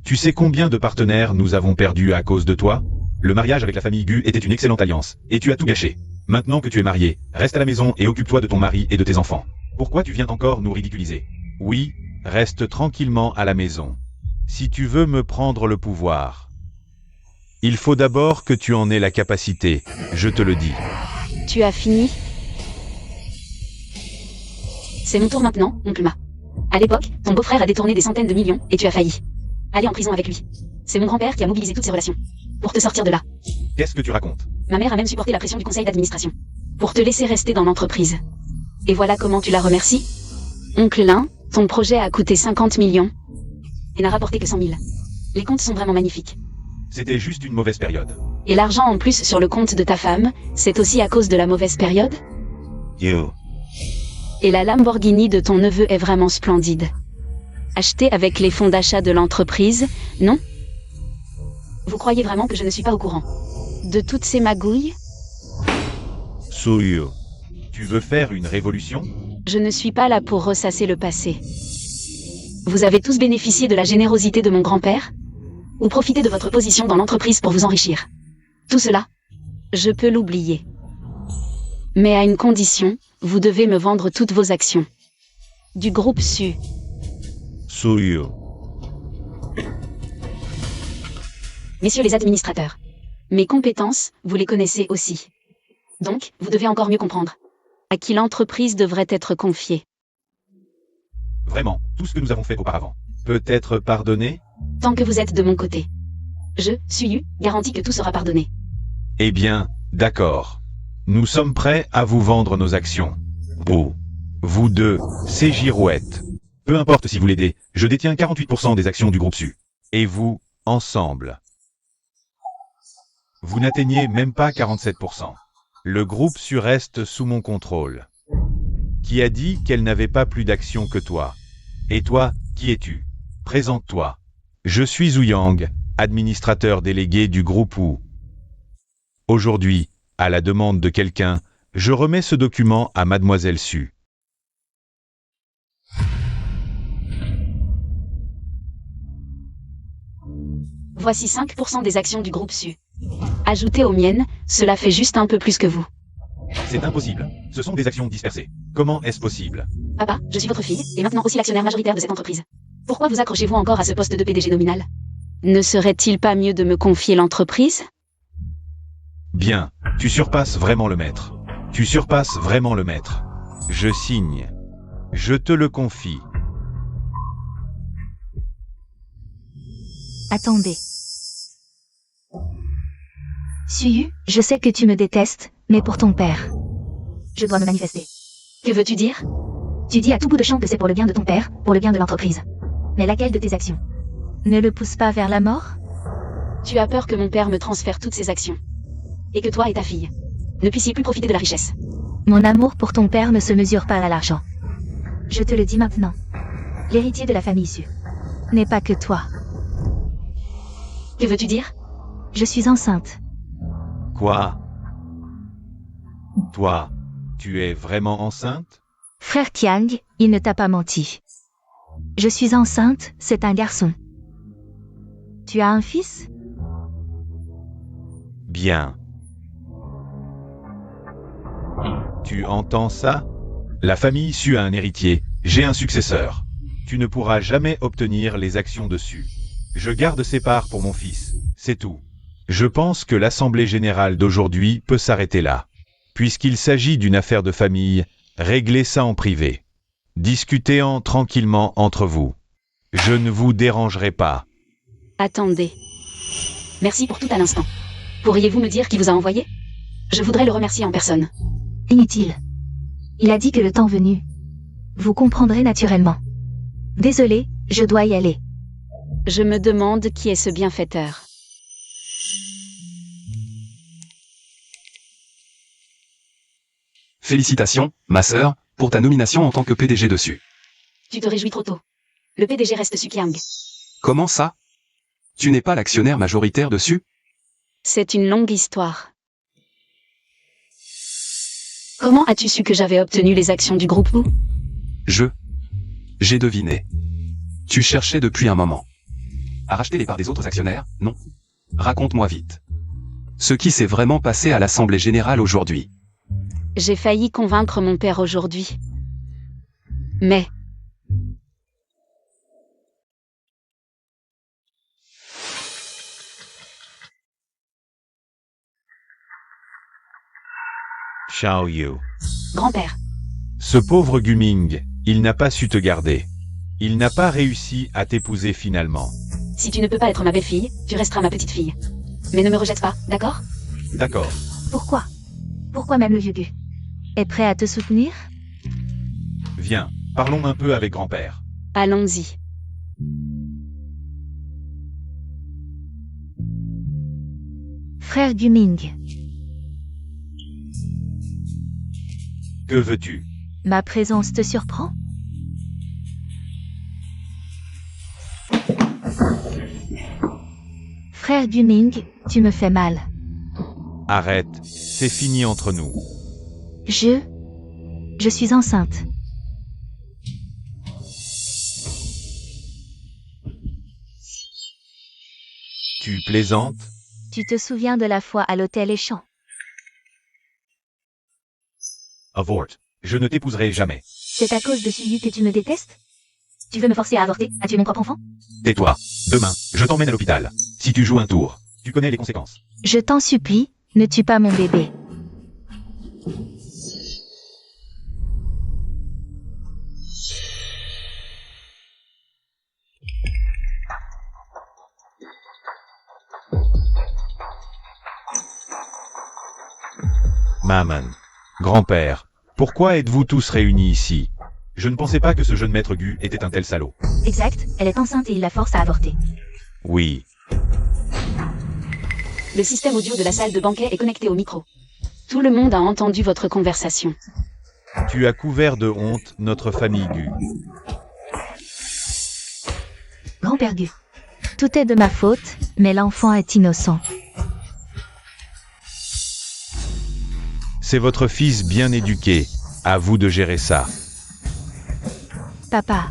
Tu sais combien de partenaires nous avons perdus à cause de toi? Le mariage avec la famille Gu était une excellente alliance, et tu as tout gâché. Maintenant que tu es marié, reste à la maison et occupe-toi de ton mari et de tes enfants. Pourquoi tu viens encore nous ridiculiser? Oui, reste tranquillement à la maison. Si tu veux me prendre le pouvoir, il faut d'abord que tu en aies la capacité, je te le dis. Tu as fini? C'est mon tour maintenant, oncle Ma. À l'époque, ton beau-frère a détourné des centaines de millions, et tu as failli aller en prison avec lui. C'est mon grand-père qui a mobilisé toutes ses relations pour te sortir de là. Qu'est-ce que tu racontes? Ma mère a même supporté la pression du conseil d'administration pour te laisser rester dans l'entreprise. Et voilà comment tu la remercies? Oncle Lin, ton projet a coûté 50 millions. Et n'a rapporté que 100 000. Les comptes sont vraiment magnifiques. C'était juste une mauvaise période. Et l'argent en plus sur le compte de ta femme, c'est aussi à cause de la mauvaise période? Et la Lamborghini de ton neveu est vraiment splendide. Achetée avec les fonds d'achat de l'entreprise, non? Vous croyez vraiment que je ne suis pas au courant? De toutes ces magouilles? Suyu, tu veux faire une révolution? Je ne suis pas là pour ressasser le passé. Vous avez tous bénéficié de la générosité de mon grand-père? Ou profité de votre position dans l'entreprise pour vous enrichir? Tout cela? Je peux l'oublier. Mais à une condition, vous devez me vendre toutes vos actions. Du groupe Su. Suyu. Messieurs les administrateurs, mes compétences, vous les connaissez aussi. Donc, vous devez encore mieux comprendre À qui l'entreprise devrait être confiée. Vraiment, tout ce que nous avons fait auparavant peut être pardonné? Tant que vous êtes de mon côté. Je, Suyu, garantis que tout sera pardonné. Eh bien, d'accord. Nous sommes prêts à vous vendre nos actions. Vous deux, c'est Girouette. Peu importe si vous l'aidez, je détiens 48% des actions du groupe Su. Et vous, ensemble. Vous n'atteignez même pas 47%. Le groupe Su reste sous mon contrôle. Qui a dit qu'elle n'avait pas plus d'actions que toi? Et toi, qui es-tu? Présente-toi. Je suis Ouyang, administrateur délégué du groupe Wu. Aujourd'hui, À la demande de quelqu'un, je remets ce document à Mademoiselle Su. Voici 5% des actions du groupe Su. Ajoutées aux miennes, cela fait juste un peu plus que vous. C'est impossible. Ce sont des actions dispersées. Comment est-ce possible? Papa, je suis votre fille, et maintenant aussi l'actionnaire majoritaire de cette entreprise. Pourquoi vous accrochez-vous encore à ce poste de PDG nominal? Ne serait-il pas mieux de me confier l'entreprise? Bien, tu surpasses vraiment le maître. Tu surpasses vraiment le maître. Je signe. Je te le confie. Attendez. Suyu, je sais que tu me détestes, mais pour ton père. Je dois me manifester. Que veux-tu dire? Tu dis à tout bout de champ que c'est pour le bien de ton père, pour le bien de l'entreprise. Mais laquelle de tes actions? Ne le pousse pas vers la mort? Tu as peur que mon père me transfère toutes ses actions. Et que toi et ta fille ne puissiez plus profiter de la richesse. Mon amour pour ton père ne se mesure pas à l'argent. Je te le dis maintenant. L'héritier de la famille Su n'est pas que toi. Que veux-tu dire? Je suis enceinte. Quoi? Toi, tu es vraiment enceinte? Frère Tiang, il ne t'a pas menti. Je suis enceinte, c'est un garçon. Tu as un fils? Bien. Tu entends ça? La famille Su a un héritier, j'ai un successeur. Tu ne pourras jamais obtenir les actions dessus. Je garde ces parts pour mon fils, c'est tout. Je pense que l'Assemblée générale d'aujourd'hui peut s'arrêter là. Puisqu'il s'agit d'une affaire de famille, réglez ça en privé. Discutez-en tranquillement entre vous. Je ne vous dérangerai pas. Attendez. Merci pour tout à l'instant. Pourriez-vous me dire qui vous a envoyé? Je voudrais le remercier en personne. Inutile. Il a dit que le temps venu. Vous comprendrez naturellement. Désolé, je dois y aller. Je me demande qui est ce bienfaiteur. Félicitations, ma sœur, pour ta nomination en tant que PDG dessus. Tu te réjouis trop tôt. Le PDG reste Su Qiang. Comment ça? Tu n'es pas l'actionnaire majoritaire dessus? C'est une longue histoire. Comment as-tu su que j'avais obtenu les actions du groupe Wu? J'ai deviné. Tu cherchais depuis un moment. À racheter les parts des autres actionnaires, non? Raconte-moi vite. Ce qui s'est vraiment passé à l'Assemblée générale aujourd'hui. J'ai failli convaincre mon père aujourd'hui. Mais... Xiao Yu. Grand-père, Ce pauvre Guming, il n'a pas su te garder. Il n'a pas réussi à t'épouser finalement. si tu ne peux pas être ma belle-fille, tu resteras ma petite fille. Mais ne me rejette pas, d'accord? D'accord. Pourquoi? Pourquoi même le vieux Gu est prêt à te soutenir? Viens, parlons un peu avec grand-père. Allons-y. Frère Guming, Que veux-tu? ma présence te surprend? Frère Guming, tu me fais mal. Arrête, c'est fini entre nous. Je suis enceinte. Tu plaisantes? Tu te souviens de la fois à l'hôtel Échamp? Avort. Je ne t'épouserai jamais. C'est à cause de Suyu que tu me détestes? Tu veux me forcer à avorter, à tuer mon propre enfant? Tais-toi. Demain, je t'emmène à l'hôpital. Si tu joues un tour, tu connais les conséquences. Je t'en supplie, ne tue pas mon bébé. Maman. Grand-père. Pourquoi êtes-vous tous réunis ici? Je ne pensais pas que ce jeune maître Gu était un tel salaud. Exact, elle est enceinte et il la force à avorter. Oui. Le système audio de la salle de banquet est connecté au micro. Tout le monde a entendu votre conversation. Tu as couvert de honte notre famille Gu. Grand-père Gu. Tout est de ma faute, mais l'enfant est innocent. C'est votre fils bien éduqué. À vous de gérer ça. Papa.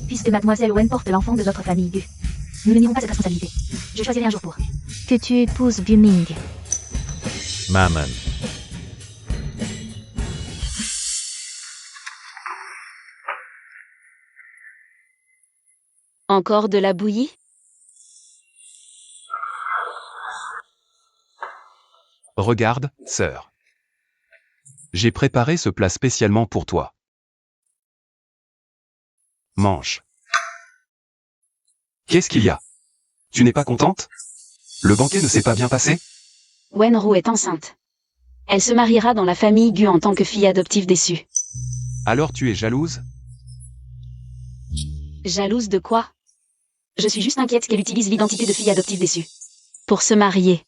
Puisque mademoiselle Wen porte l'enfant de notre famille Gu, nous ne nierons pas cette responsabilité. Je choisirai un jour pour que tu épouses Gu Ming. Maman. Encore de la bouillie? Regarde, sœur. J'ai préparé ce plat spécialement pour toi. Mange. Qu'est-ce qu'il y a? Tu n'es pas contente? Le banquet ne s'est pas bien passé? Wenru est enceinte. Elle se mariera dans la famille Gu en tant que fille adoptive déçue. Alors tu es jalouse? Jalouse de quoi? Je suis juste inquiète qu'elle utilise l'identité de fille adoptive déçue. Pour se marier.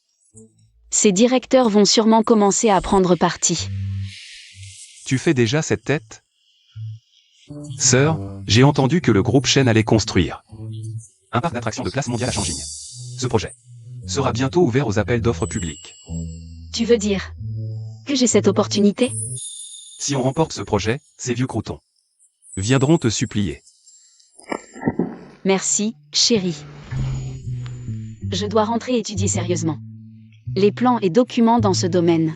Ses directeurs vont sûrement commencer à prendre parti. Tu fais déjà cette tête? Sœur, j'ai entendu que le groupe Shen allait construire un parc d'attractions de classe mondiale à Changing. Ce projet sera bientôt ouvert aux appels d'offres publics. Tu veux dire que j'ai cette opportunité? Si on remporte ce projet, ces vieux croutons viendront te supplier. Merci, chérie. Je dois rentrer étudier sérieusement les plans et documents dans ce domaine.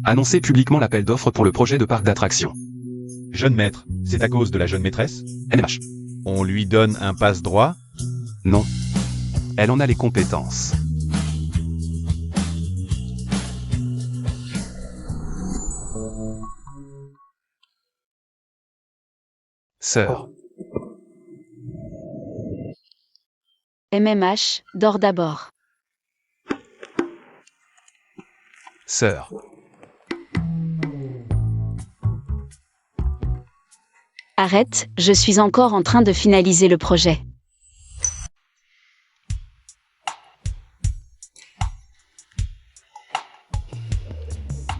Annoncer publiquement l'appel d'offres pour le projet de parc d'attractions. Jeune maître, c'est à cause de la jeune maîtresse? NMH. On lui donne un passe-droit? Non. Elle en a les compétences. Sœur. MMH, dors d'abord. Sœur. Arrête, je suis encore en train de finaliser le projet.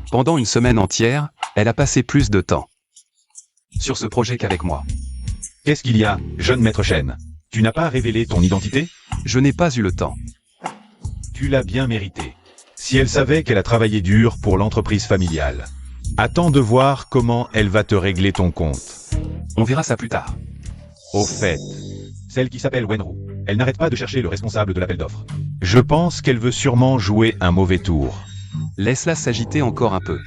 Pendant une semaine entière, elle a passé plus de temps sur ce projet qu'avec moi. Qu'est-ce qu'il y a, jeune maître Shen? Tu n'as pas révélé ton identité? Je n'ai pas eu le temps. Tu l'as bien mérité. Si elle savait qu'elle a travaillé dur pour l'entreprise familiale. Attends de voir comment elle va te régler ton compte. On verra ça plus tard. Au fait, celle qui s'appelle Wenru, elle n'arrête pas de chercher le responsable de l'appel d'offres. Je pense qu'elle veut sûrement jouer un mauvais tour. Laisse-la s'agiter encore un peu.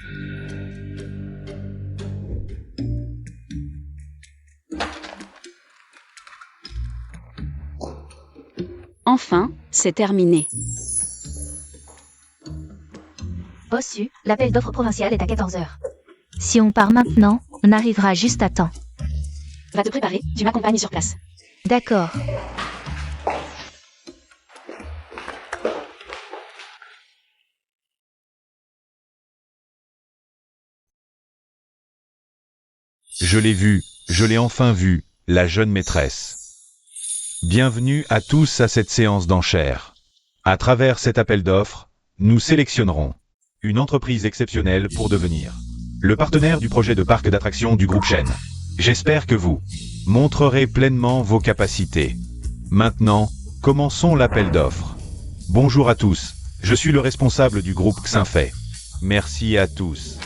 Enfin, c'est terminé. Bossu, l'appel d'offres provincial est à 14h. Si on part maintenant, on arrivera juste à temps. Va te préparer, tu m'accompagnes sur place. D'accord. Je l'ai vue, je l'ai enfin vue, la jeune maîtresse. Bienvenue à tous à cette séance d'enchères. À travers cet appel d'offres, nous sélectionnerons une entreprise exceptionnelle pour devenir le partenaire du projet de parc d'attractions du groupe Shen. J'espère que vous montrerez pleinement vos capacités. Maintenant, commençons l'appel d'offres. Bonjour à tous, je suis le responsable du groupe Xinfei. Merci à tous.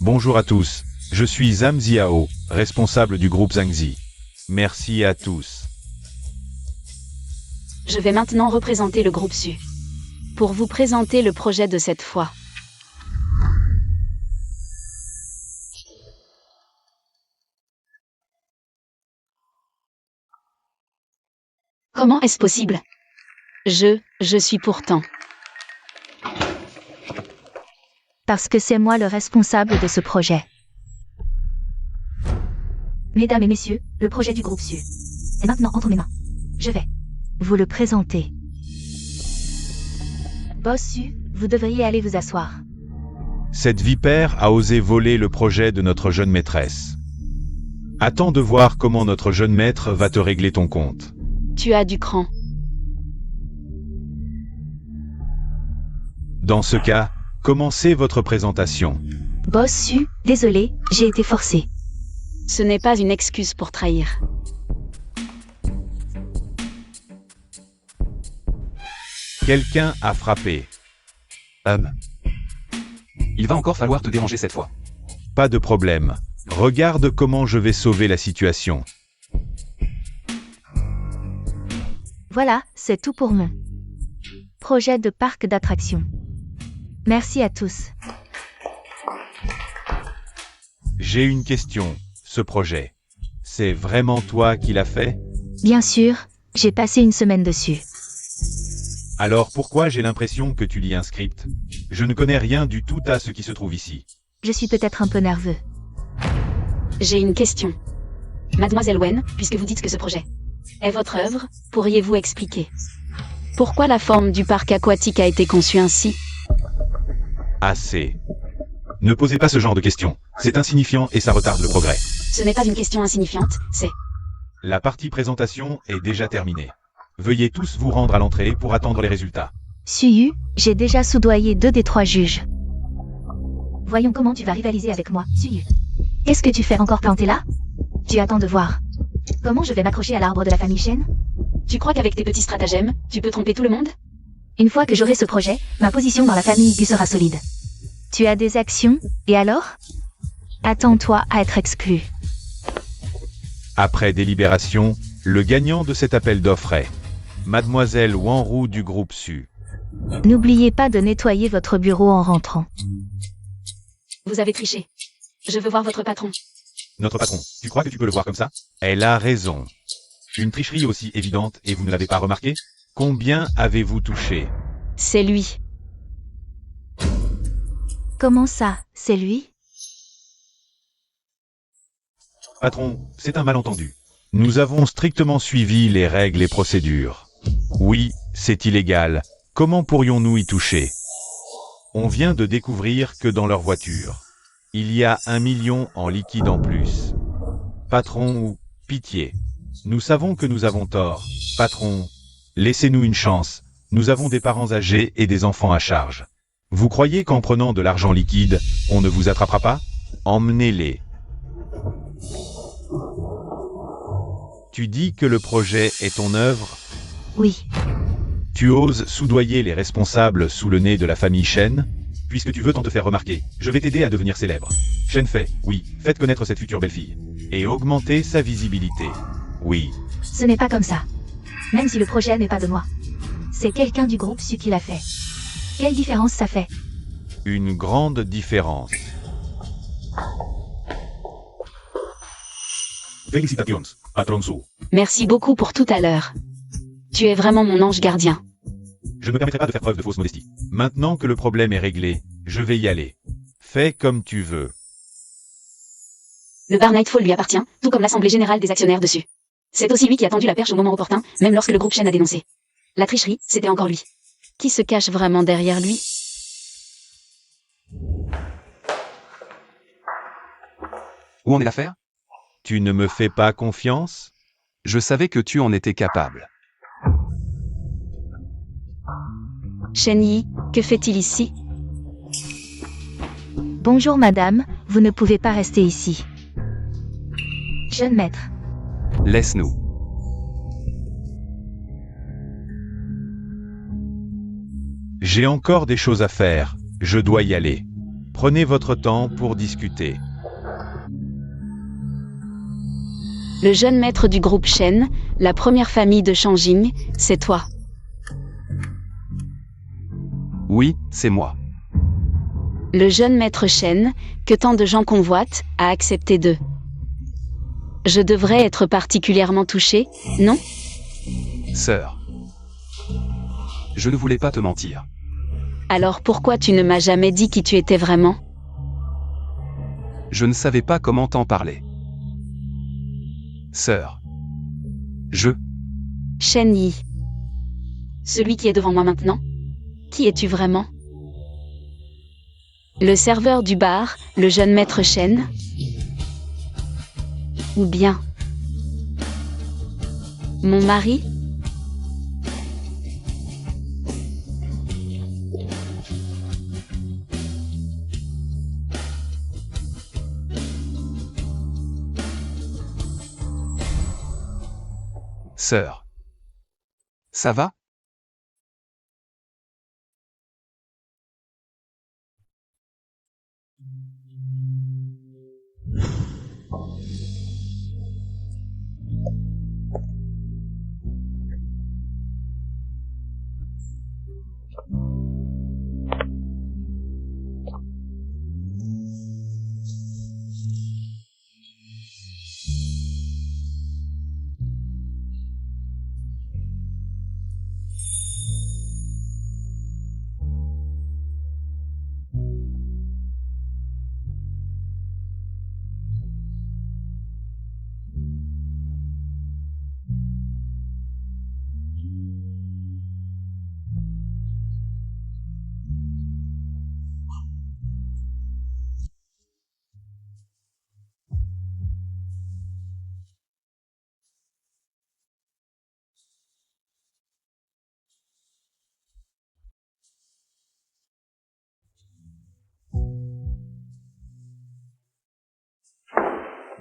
Bonjour à tous, je suis Zhang Ziao, responsable du groupe Zhangzi. Merci à tous. Je vais maintenant représenter le groupe Su. Pour vous présenter le projet de cette fois. Comment est-ce possible? Je suis pourtant. Parce que c'est moi le responsable de ce projet. Mesdames et messieurs, le projet du groupe Su est maintenant entre mes mains. Je vais vous le présenter. Bossu, vous devriez aller vous asseoir. Cette vipère a osé voler le projet de notre jeune maîtresse. Attends de voir comment notre jeune maître va te régler ton compte. Tu as du cran. Dans ce cas, commencez votre présentation. Boss Su, désolé, j'ai été forcée. Ce n'est pas une excuse pour trahir. Quelqu'un a frappé. Il va encore falloir te déranger cette fois. Pas de problème. Regarde comment je vais sauver la situation. Voilà, c'est tout pour mon projet de parc d'attractions. Merci à tous. J'ai une question. Ce projet, c'est vraiment toi qui l'as fait? Bien sûr, j'ai passé une semaine dessus. Alors pourquoi j'ai l'impression que tu lis un script? Je ne connais rien du tout à ce qui se trouve ici. Je suis peut-être un peu nerveux. J'ai une question. Mademoiselle Wen, puisque vous dites que ce projet est votre œuvre, Pourriez-vous expliquer pourquoi la forme du parc aquatique a été conçue ainsi? Assez. Ne posez pas ce genre de questions. C'est insignifiant et ça retarde le progrès. ce n'est pas une question insignifiante, c'est... La partie présentation est déjà terminée. Veuillez tous vous rendre à l'entrée pour attendre les résultats. Suyu, j'ai déjà soudoyé 2 des 3 juges. Voyons comment tu vas rivaliser avec moi, Suyu. Qu'est-ce que tu fais encore planté là? Tu attends de voir. Comment je vais m'accrocher à l'arbre de la famille Shen? Tu crois qu'avec tes petits stratagèmes, tu peux tromper tout le monde? Une fois que j'aurai ce projet, ma position dans la famille Gu sera solide. Tu as des actions, et alors? Attends-toi à être exclu. Après délibération, le gagnant de cet appel d'offres est Mademoiselle Wanru du groupe Su. N'oubliez pas de nettoyer votre bureau en rentrant. Vous avez triché. Je veux voir votre patron. Notre patron, tu crois que tu peux le voir comme ça? Elle a raison. Une tricherie aussi évidente et vous ne l'avez pas remarqué? Combien avez-vous touché? C'est lui. Comment ça, c'est lui? Patron, c'est un malentendu. Nous avons strictement suivi les règles et procédures. Oui, c'est illégal. Comment pourrions-nous y toucher? On vient de découvrir que dans leur voiture, il y a 1 million en liquide en plus. Patron ou pitié. Nous savons que nous avons tort. Patron, laissez-nous une chance. Nous avons des parents âgés et des enfants à charge. Vous croyez qu'en prenant de l'argent liquide, on ne vous attrapera pas? Emmenez-les. Tu dis que le projet est ton œuvre? Oui. Tu oses soudoyer les responsables sous le nez de la famille Shen? Puisque tu veux tant te faire remarquer, je vais t'aider à devenir célèbre. Shen fait, oui, faites connaître cette future belle-fille. Et augmenter sa visibilité. Oui. Ce n'est pas comme ça. Même si le projet n'est pas de moi. C'est quelqu'un du groupe Su qui l'a fait. Quelle différence ça fait? Une grande différence. Félicitations, patron Su. Merci beaucoup pour tout à l'heure. Tu es vraiment mon ange gardien. Je ne me permettrai pas de faire preuve de fausse modestie. Maintenant que le problème est réglé, je vais y aller. Fais comme tu veux. Le bar Nightfall lui appartient, tout comme l'assemblée générale des actionnaires dessus. C'est aussi lui qui a tendu la perche au moment opportun, même lorsque le groupe Shen a dénoncé. La tricherie, c'était encore lui. Qui se cache vraiment derrière lui? Où en est l'affaire? Tu ne me fais pas confiance? Je savais que tu en étais capable. Shen Yi, que fait-il ici? Bonjour madame, vous ne pouvez pas rester ici. Jeune maître. Laisse-nous. J'ai encore des choses à faire, je dois y aller. Prenez votre temps pour discuter. Le jeune maître du groupe Shen, la première famille de Shangjing, c'est toi. Oui, c'est moi. Le jeune maître Shen, que tant de gens convoitent, a accepté de... Je devrais être particulièrement touché, non? Sœur. Je ne voulais pas te mentir. Alors pourquoi tu ne m'as jamais dit qui tu étais vraiment? Je ne savais pas comment t'en parler. Sœur. Je. Shen Yi, Celui qui est devant moi maintenant? qui es-tu vraiment? Le serveur du bar, le jeune maître Shen? Ou bien mon mari? Sœur. Ça va?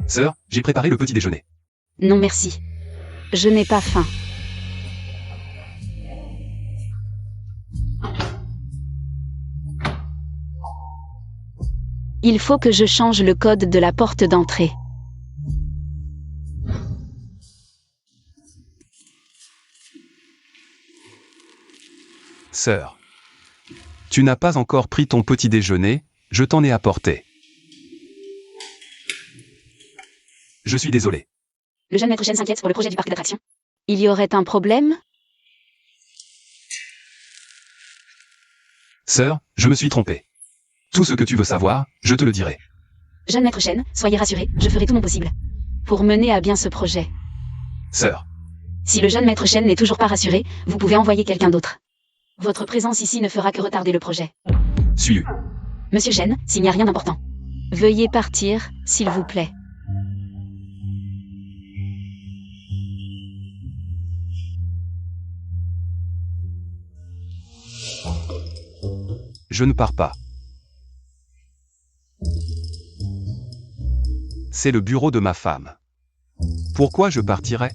Sœur, j'ai préparé le petit déjeuner. Non merci. Je n'ai pas faim. Il faut que je change le code de la porte d'entrée. Sœur. Tu n'as pas encore pris ton petit déjeuner, je t'en ai apporté. Je suis désolé. Le jeune maître Shen s'inquiète pour le projet du parc d'attractions. Il y aurait un problème? Sœur, je me suis trompé. Tout ce que tu veux savoir, je te le dirai. Jeune maître Shen, soyez rassuré, je ferai tout mon possible. Pour mener à bien ce projet. Sœur. Si le jeune maître Shen n'est toujours pas rassuré, vous pouvez envoyer quelqu'un d'autre. Votre présence ici ne fera que retarder le projet. Suis-eu. Monsieur Shen, s'il n'y a rien d'important. Veuillez partir, s'il vous plaît. Je ne pars pas. C'est le bureau de ma femme. Pourquoi je partirais?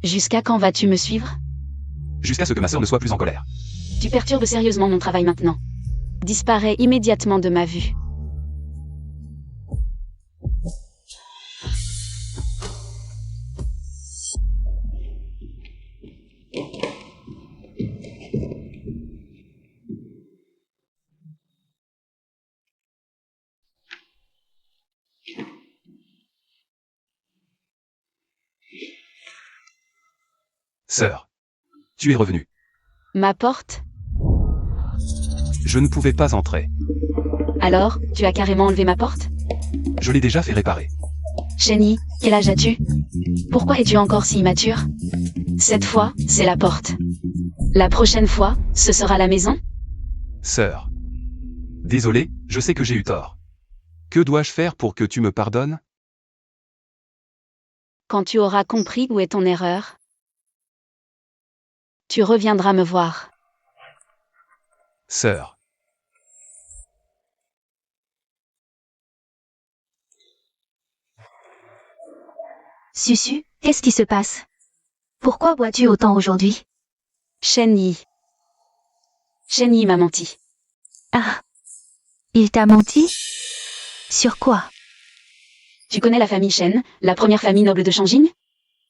Jusqu'à quand vas-tu me suivre? Jusqu'à ce que ma sœur ne soit plus en colère. Tu perturbes sérieusement mon travail maintenant. Disparais immédiatement de ma vue. Sœur. Tu es revenue. Ma porte? Je ne pouvais pas entrer. Alors, tu as carrément enlevé ma porte? Je l'ai déjà fait réparer. Shenyi, quel âge as-tu? Pourquoi es-tu encore si immature? Cette fois, c'est la porte. La prochaine fois, ce sera la maison? Sœur. Désolé, je sais que j'ai eu tort. Que dois-je faire pour que tu me pardonnes? Quand tu auras compris où est ton erreur, tu reviendras me voir. Sœur. Susu, qu'est-ce qui se passe? Pourquoi bois-tu autant aujourd'hui? Shenyi. Shenyi m'a menti. Ah. Il t'a menti? Sur quoi? Tu connais la famille Shen, la première famille noble de Changjing?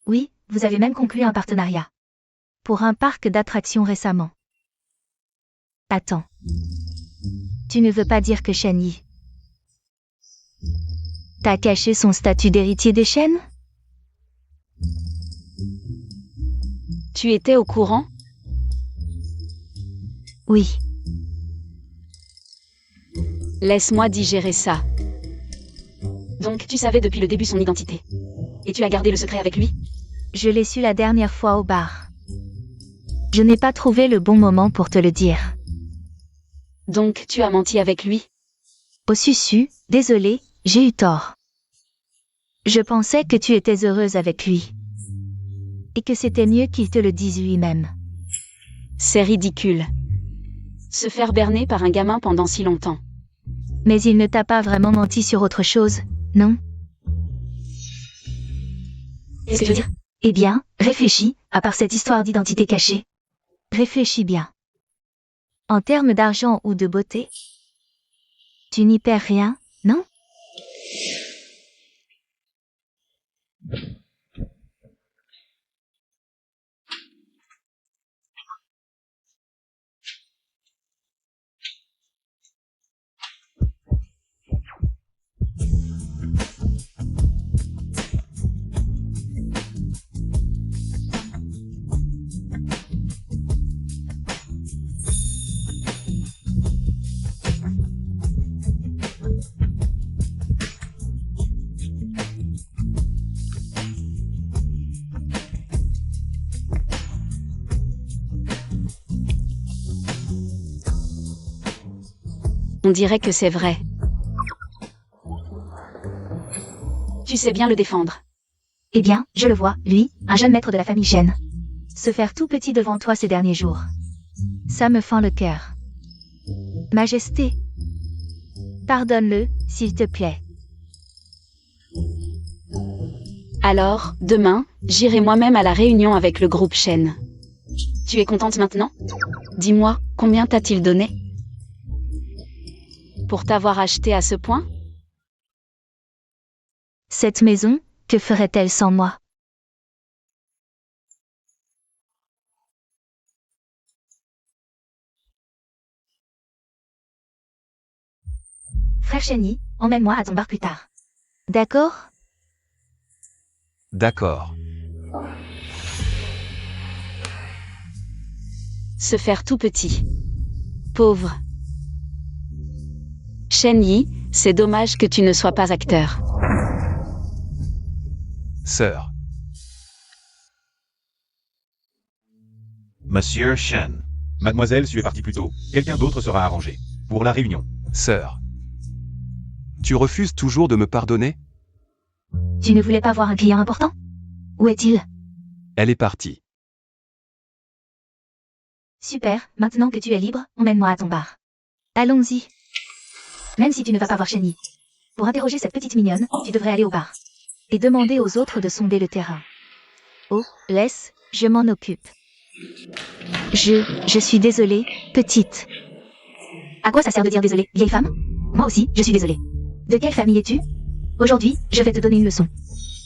Oui, vous avez même conclu un partenariat. Pour un parc d'attractions récemment. Attends. Tu ne veux pas dire que Shenyi t'a caché son statut d'héritier des Shen? Tu étais au courant? Oui. Laisse-moi digérer ça. Donc tu savais depuis le début son identité. Et tu as gardé le secret avec lui? Je l'ai su la dernière fois au bar. Je n'ai pas trouvé le bon moment pour te le dire. Donc tu as menti avec lui? Au susu, désolé, j'ai eu tort. Je pensais que tu étais heureuse avec lui. Et que c'était mieux qu'il te le dise lui-même. C'est ridicule. Se faire berner par un gamin pendant si longtemps. Mais il ne t'a pas vraiment menti sur autre chose, non? Qu'est-ce que tu veux dire? Eh bien, réfléchis, à part cette histoire d'identité cachée. Réfléchis bien. En termes d'argent ou de beauté, tu n'y perds rien, non? On dirait que c'est vrai. Tu sais bien le défendre. Eh bien, je le vois, lui, un jeune maître de la famille Shen. Se faire tout petit devant toi ces derniers jours. Ça me fend le cœur. Majesté. Pardonne-le, s'il te plaît. Alors, demain, j'irai moi-même à la réunion avec le groupe Shen. Tu es contente maintenant? Dis-moi, combien t'a-t-il donné? Pour t'avoir acheté à ce point? Cette maison, que ferait-elle sans moi? Frère Shenyi, emmène-moi à ton bar plus tard. D'accord? D'accord. Se faire tout petit. Pauvre. Shen Yi, c'est dommage que tu ne sois pas acteur. Sœur. Monsieur Shen. Mademoiselle Su est partie plus tôt. Quelqu'un d'autre sera arrangé. Pour la réunion. Sœur. Tu refuses toujours de me pardonner? Tu ne voulais pas voir un client important? Où est-il? Elle est partie. Super, maintenant que tu es libre, emmène-moi à ton bar. Allons-y. Même si tu ne vas pas voir Shenyi. Pour interroger cette petite mignonne, tu devrais aller au bar. Et demander aux autres de sonder le terrain. Oh, laisse, je m'en occupe. Je suis désolée, petite. À quoi ça sert de dire désolée, vieille femme? Moi aussi, je suis désolée. De quelle famille es-tu? Aujourd'hui, je vais te donner une leçon.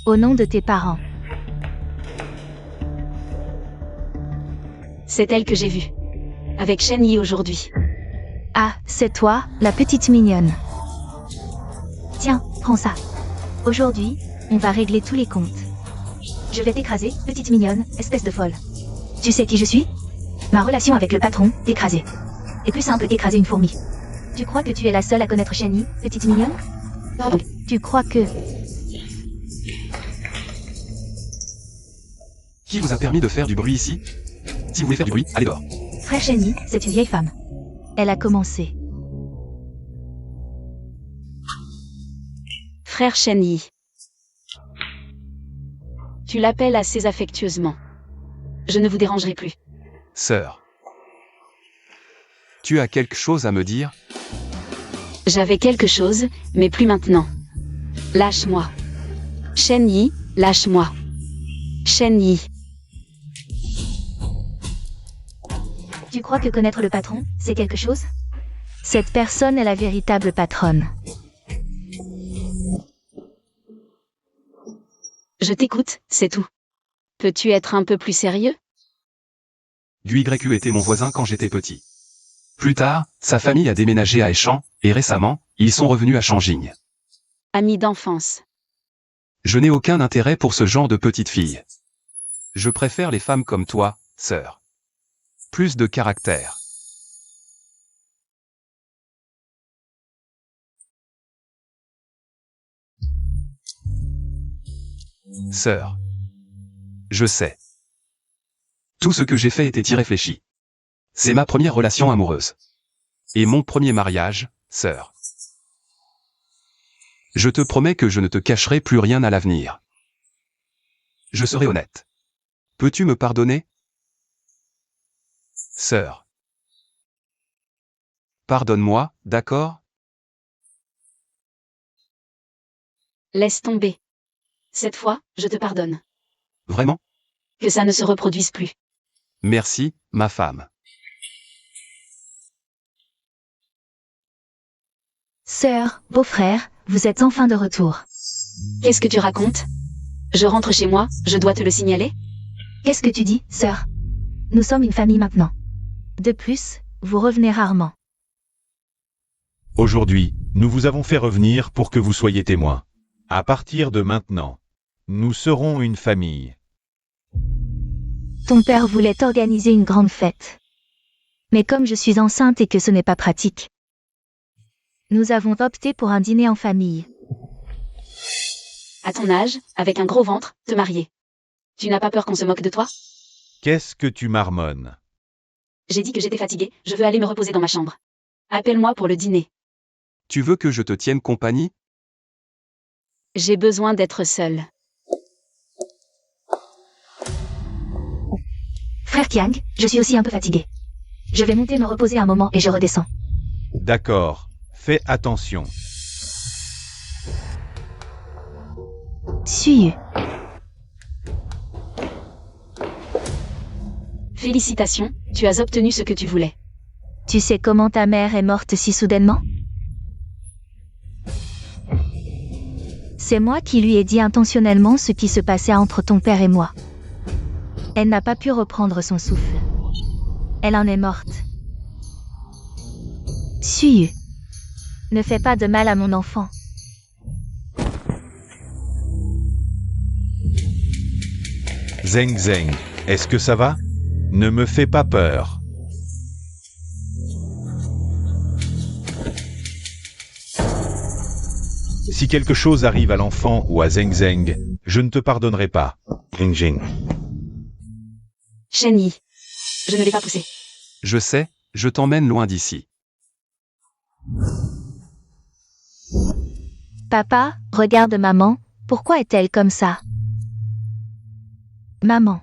Au nom de tes parents. C'est elle que j'ai vue. Avec Shen Yi aujourd'hui. Ah, c'est toi, la petite mignonne. Tiens, prends ça. Aujourd'hui, on va régler tous les comptes. Je vais t'écraser, petite mignonne, espèce de folle. Tu sais qui je suis? Ma relation avec le patron, t'écraser. Est plus simple qu'écraser une fourmi. Tu crois que tu es la seule à connaître Shenyi, petite mignonne? Pardon. Tu crois que... Qui vous a permis de faire du bruit ici? Si vous voulez faire du bruit, allez dehors. Frère Shenyi, c'est une vieille femme. Elle a commencé. Frère Shen Yi. Tu l'appelles assez affectueusement. Je ne vous dérangerai plus. Sœur. Tu as quelque chose à me dire? J'avais quelque chose, mais plus maintenant. Lâche-moi. Shen Yi, lâche-moi. Shen Yi. Tu crois que connaître le patron, c'est quelque chose? Cette personne est la véritable patronne. Je t'écoute, c'est tout. Peux-tu être un peu plus sérieux? Du YQ était mon voisin quand j'étais petit. Plus tard, sa famille a déménagé à Échamps, et récemment, ils sont revenus à Changjing. Ami d'enfance. Je n'ai aucun intérêt pour ce genre de petite fille. Je préfère les femmes comme toi, sœur. Plus de caractère. Sœur. Je sais. Tout ce que j'ai fait était irréfléchi. C'est ma première relation amoureuse. Et mon premier mariage, sœur. Je te promets que je ne te cacherai plus rien à l'avenir. Je serai honnête. Peux-tu me pardonner? Sœur. Pardonne-moi, d'accord? Laisse tomber. Cette fois, je te pardonne. Vraiment? Que ça ne se reproduise plus. Merci, ma femme. Sœur, beau-frère, vous êtes enfin de retour. Qu'est-ce que tu racontes? Je rentre chez moi, je dois te le signaler? Qu'est-ce que tu dis, sœur? Nous sommes une famille maintenant. De plus, vous revenez rarement. Aujourd'hui, nous vous avons fait revenir pour que vous soyez témoins. À partir de maintenant, nous serons une famille. Ton père voulait organiser une grande fête. Mais comme je suis enceinte et que ce n'est pas pratique, nous avons opté pour un dîner en famille. À ton âge, avec un gros ventre, te marier. Tu n'as pas peur qu'on se moque de toi? Qu'est-ce que tu marmonnes? J'ai dit que j'étais fatiguée, je veux aller me reposer dans ma chambre. Appelle-moi pour le dîner. Tu veux que je te tienne compagnie? J'ai besoin d'être seule. Frère Kiang, je suis aussi un peu fatiguée. Je vais monter me reposer un moment et je redescends. D'accord, fais attention. Suyu. Félicitations, tu as obtenu ce que tu voulais. Tu sais comment ta mère est morte si soudainement? C'est moi qui lui ai dit intentionnellement ce qui se passait entre ton père et moi. Elle n'a pas pu reprendre son souffle. Elle en est morte. Suyu. Ne fais pas de mal à mon enfant. Zeng Zeng, est-ce que ça va? Ne me fais pas peur. Si quelque chose arrive à l'enfant ou à Zeng Zeng, je ne te pardonnerai pas. Jing Jing. Shen Yi. Je ne l'ai pas poussé. Je sais, je t'emmène loin d'ici. Papa, regarde maman, pourquoi est-elle comme ça? Maman.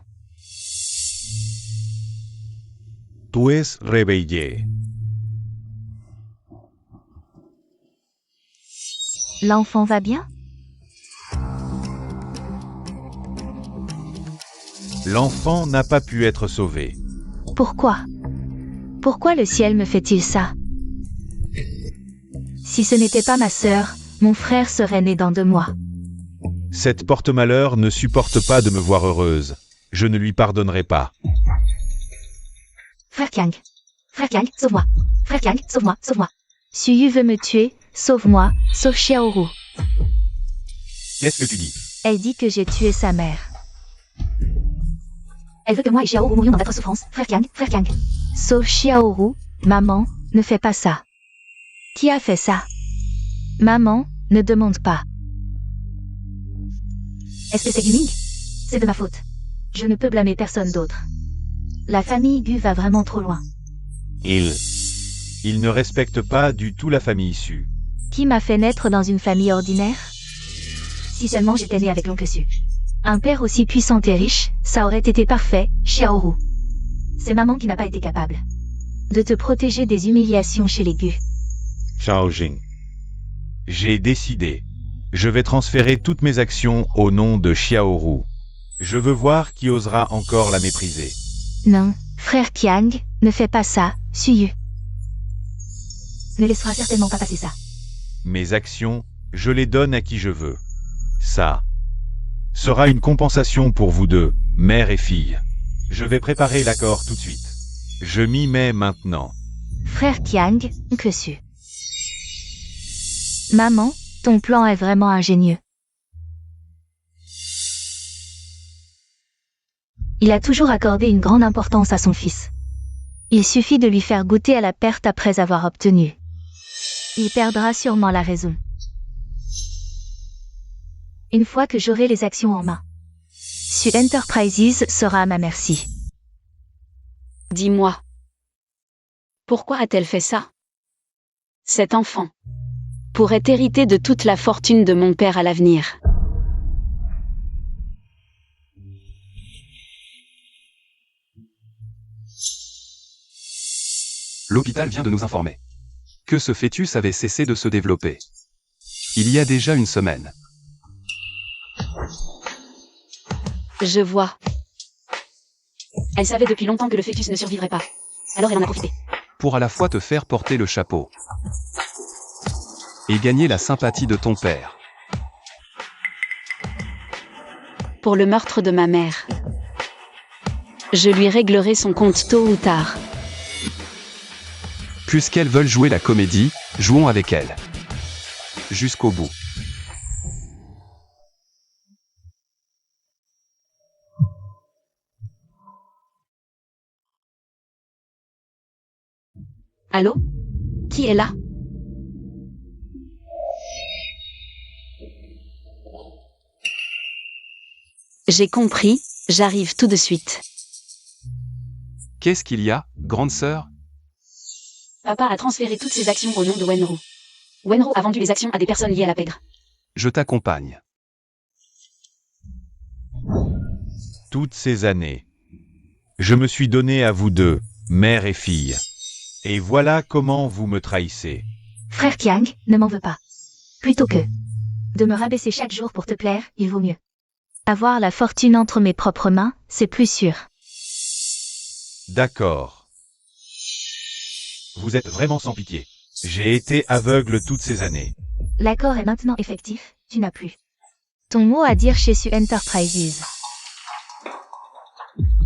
Tu es réveillé. L'enfant va bien? L'enfant n'a pas pu être sauvé. Pourquoi? Pourquoi le ciel me fait-il ça? Si ce n'était pas ma sœur, mon frère serait né dans 2 mois. Cette porte-malheur ne supporte pas de me voir heureuse. Je ne lui pardonnerai pas. Frère Kiang. Frère Kiang, sauve-moi. Frère Kiang, sauve-moi, sauve-moi. Suyu veut me tuer, sauve-moi, sauve Xiaoru. Qu'est-ce que tu dis? Elle dit que j'ai tué sa mère. Elle veut que moi et Xiaoru mourions dans votre souffrance. Frère Kiang, frère Kiang. Sauve Xiaoru, maman, ne fais pas ça. Qui a fait ça? Maman, ne demande pas. Est-ce que c'est du Ming? C'est de ma faute. Je ne peux blâmer personne d'autre. La famille Gu va vraiment trop loin. Il ne respecte pas du tout la famille issue. Qui m'a fait naître dans une famille ordinaire? Si seulement j'étais née avec l'oncle Su. Un père aussi puissant et riche, ça aurait été parfait, Xiaoru. C'est maman qui n'a pas été capable. De te protéger des humiliations chez les Gu. Shao Jing. J'ai décidé. Je vais transférer toutes mes actions au nom de Xiaoru. Je veux voir qui osera encore la mépriser. Non, frère Kiang, ne fais pas ça, Suyu. Ne laissera certainement pas passer ça. Mes actions, je les donne à qui je veux. Ça sera une compensation pour vous deux, mère et fille. Je vais préparer l'accord tout de suite. Je m'y mets maintenant. Frère Kiang, que Su. Maman, ton plan est vraiment ingénieux. Il a toujours accordé une grande importance à son fils. Il suffit de lui faire goûter à la perte après avoir obtenu. Il perdra sûrement la raison. Une fois que j'aurai les actions en main, Su Enterprises sera à ma merci. Dis-moi. Pourquoi a-t-elle fait ça? Cet enfant pourrait hériter de toute la fortune de mon père à l'avenir. L'hôpital vient de nous informer que ce fœtus avait cessé de se développer. Il y a déjà une semaine. Je vois. Elle savait depuis longtemps que le fœtus ne survivrait pas. Alors elle en a profité. Pour à la fois te faire porter le chapeau et gagner la sympathie de ton père. Pour le meurtre de ma mère. Je lui réglerai son compte tôt ou tard. Puisqu'elles veulent jouer la comédie, jouons avec elles. Jusqu'au bout. Allô? Qui est là? J'ai compris, j'arrive tout de suite. Qu'est-ce qu'il y a, grande sœur? Papa a transféré toutes ses actions au nom de Wenro. Wenro a vendu les actions à des personnes liées à la pègre. Je t'accompagne. Toutes ces années, je me suis donné à vous deux, mère et fille. Et voilà comment vous me trahissez. Frère Kiang, ne m'en veux pas. Plutôt que de me rabaisser chaque jour pour te plaire, il vaut mieux. Avoir la fortune entre mes propres mains, c'est plus sûr. D'accord. Vous êtes vraiment sans pitié. J'ai été aveugle toutes ces années. L'accord est maintenant effectif, tu n'as plus ton mot à dire chez Su Enterprises.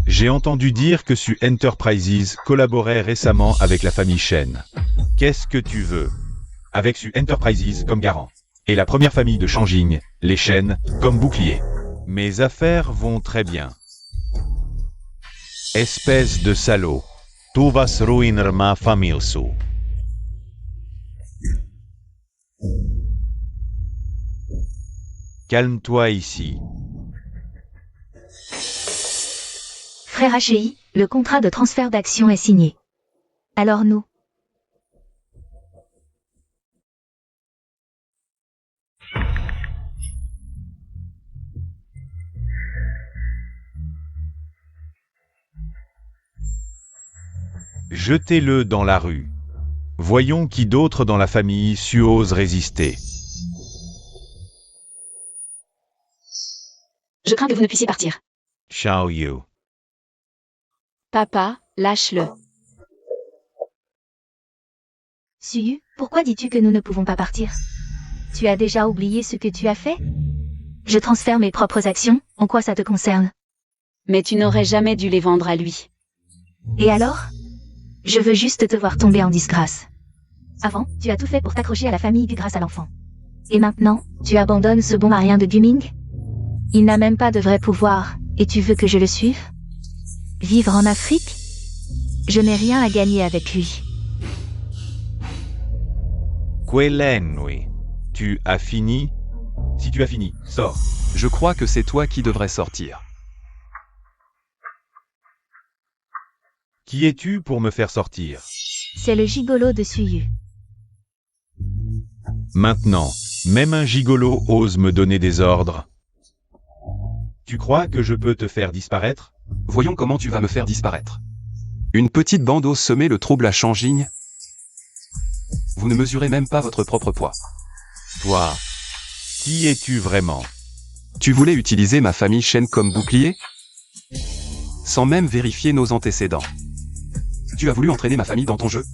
J'ai entendu dire que Su Enterprises collaborait récemment avec la famille Shen. Qu'est-ce que tu veux? Avec Su Enterprises comme garant. Et la première famille de Shanjing, les Shen, comme bouclier. Mes affaires vont très bien. Espèce de salaud. Tu vas ruiner ma famille, Su. Calme-toi ici. Frère HI, le contrat de transfert d'actions est signé. Alors nous, jetez-le dans la rue. Voyons qui d'autre dans la famille Su ose résister. Je crains que vous ne puissiez partir. Xiao Yu. Papa, lâche-le. Suyu, pourquoi dis-tu que nous ne pouvons pas partir? Tu as déjà oublié ce que tu as fait? Je transfère mes propres actions, en quoi ça te concerne? Mais tu n'aurais jamais dû les vendre à lui. Et alors? Je veux juste te voir tomber en disgrâce. Avant, tu as tout fait pour t'accrocher à la famille Gu grâce à l'enfant. Et maintenant, tu abandonnes ce bon marien de Guming? Il n'a même pas de vrai pouvoir, et tu veux que je le suive? Vivre en Afrique? Je n'ai rien à gagner avec lui. Quelenui. Tu as fini? Si tu as fini, sors. Je crois que c'est toi qui devrais sortir. Qui es-tu pour me faire sortir? C'est le gigolo de Suyu. Maintenant, même un gigolo ose me donner des ordres. Tu crois que je peux te faire disparaître? Voyons comment tu vas me faire disparaître. Une petite bande ose semer le trouble à Shanjing. Vous ne mesurez même pas votre propre poids. Toi, qui es-tu vraiment? Tu voulais utiliser ma famille Shen comme bouclier? Sans même vérifier nos antécédents. Tu as voulu entraîner ma famille dans ton jeu?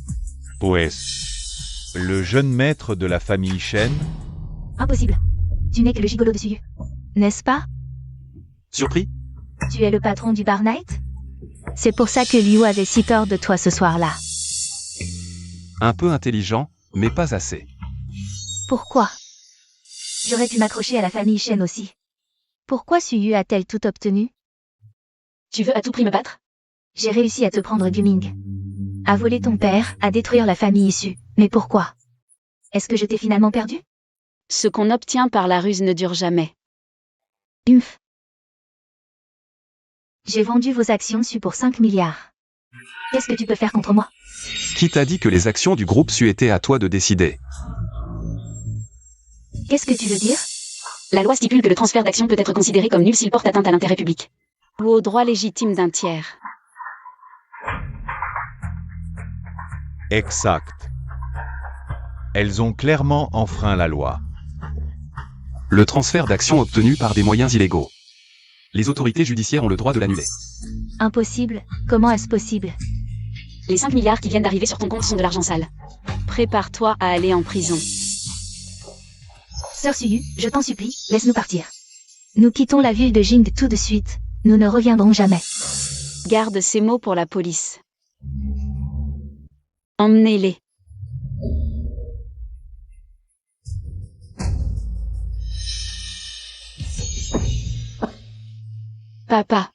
Pues, le jeune maître de la famille Shen? Impossible. Tu n'es que le gigolo de Suyu. N'est-ce pas? Surpris? Tu es le patron du Bar Night? C'est pour ça que Liu avait si peur de toi ce soir-là. Un peu intelligent, mais pas assez. Pourquoi? J'aurais pu m'accrocher à la famille Shen aussi. Pourquoi Suyu a-t-elle tout obtenu? Tu veux à tout prix me battre? J'ai réussi à te prendre Guming. À voler ton père, à détruire la famille issue. Mais pourquoi? Est-ce que je t'ai finalement perdu? Ce qu'on obtient par la ruse ne dure jamais. J'ai vendu vos actions Su pour 5 milliards. Qu'est-ce que tu peux faire contre moi? Qui t'a dit que les actions du groupe Su étaient à toi de décider? Qu'est-ce que tu veux dire? La loi stipule que le transfert d'action peut être considéré comme nul s'il porte atteinte à l'intérêt public. Ou au droit légitime d'un tiers. Exact. Elles ont clairement enfreint la loi. Le transfert d'actions obtenu par des moyens illégaux. Les autorités judiciaires ont le droit de l'annuler. Impossible. Comment est-ce possible? Les 5 milliards qui viennent d'arriver sur ton compte sont de l'argent sale. Prépare-toi à aller en prison. Sœur Suyu, je t'en supplie, laisse-nous partir. Nous quittons la ville de Jing tout de suite. Nous ne reviendrons jamais. Garde ces mots pour la police. Emmenez-les. Papa.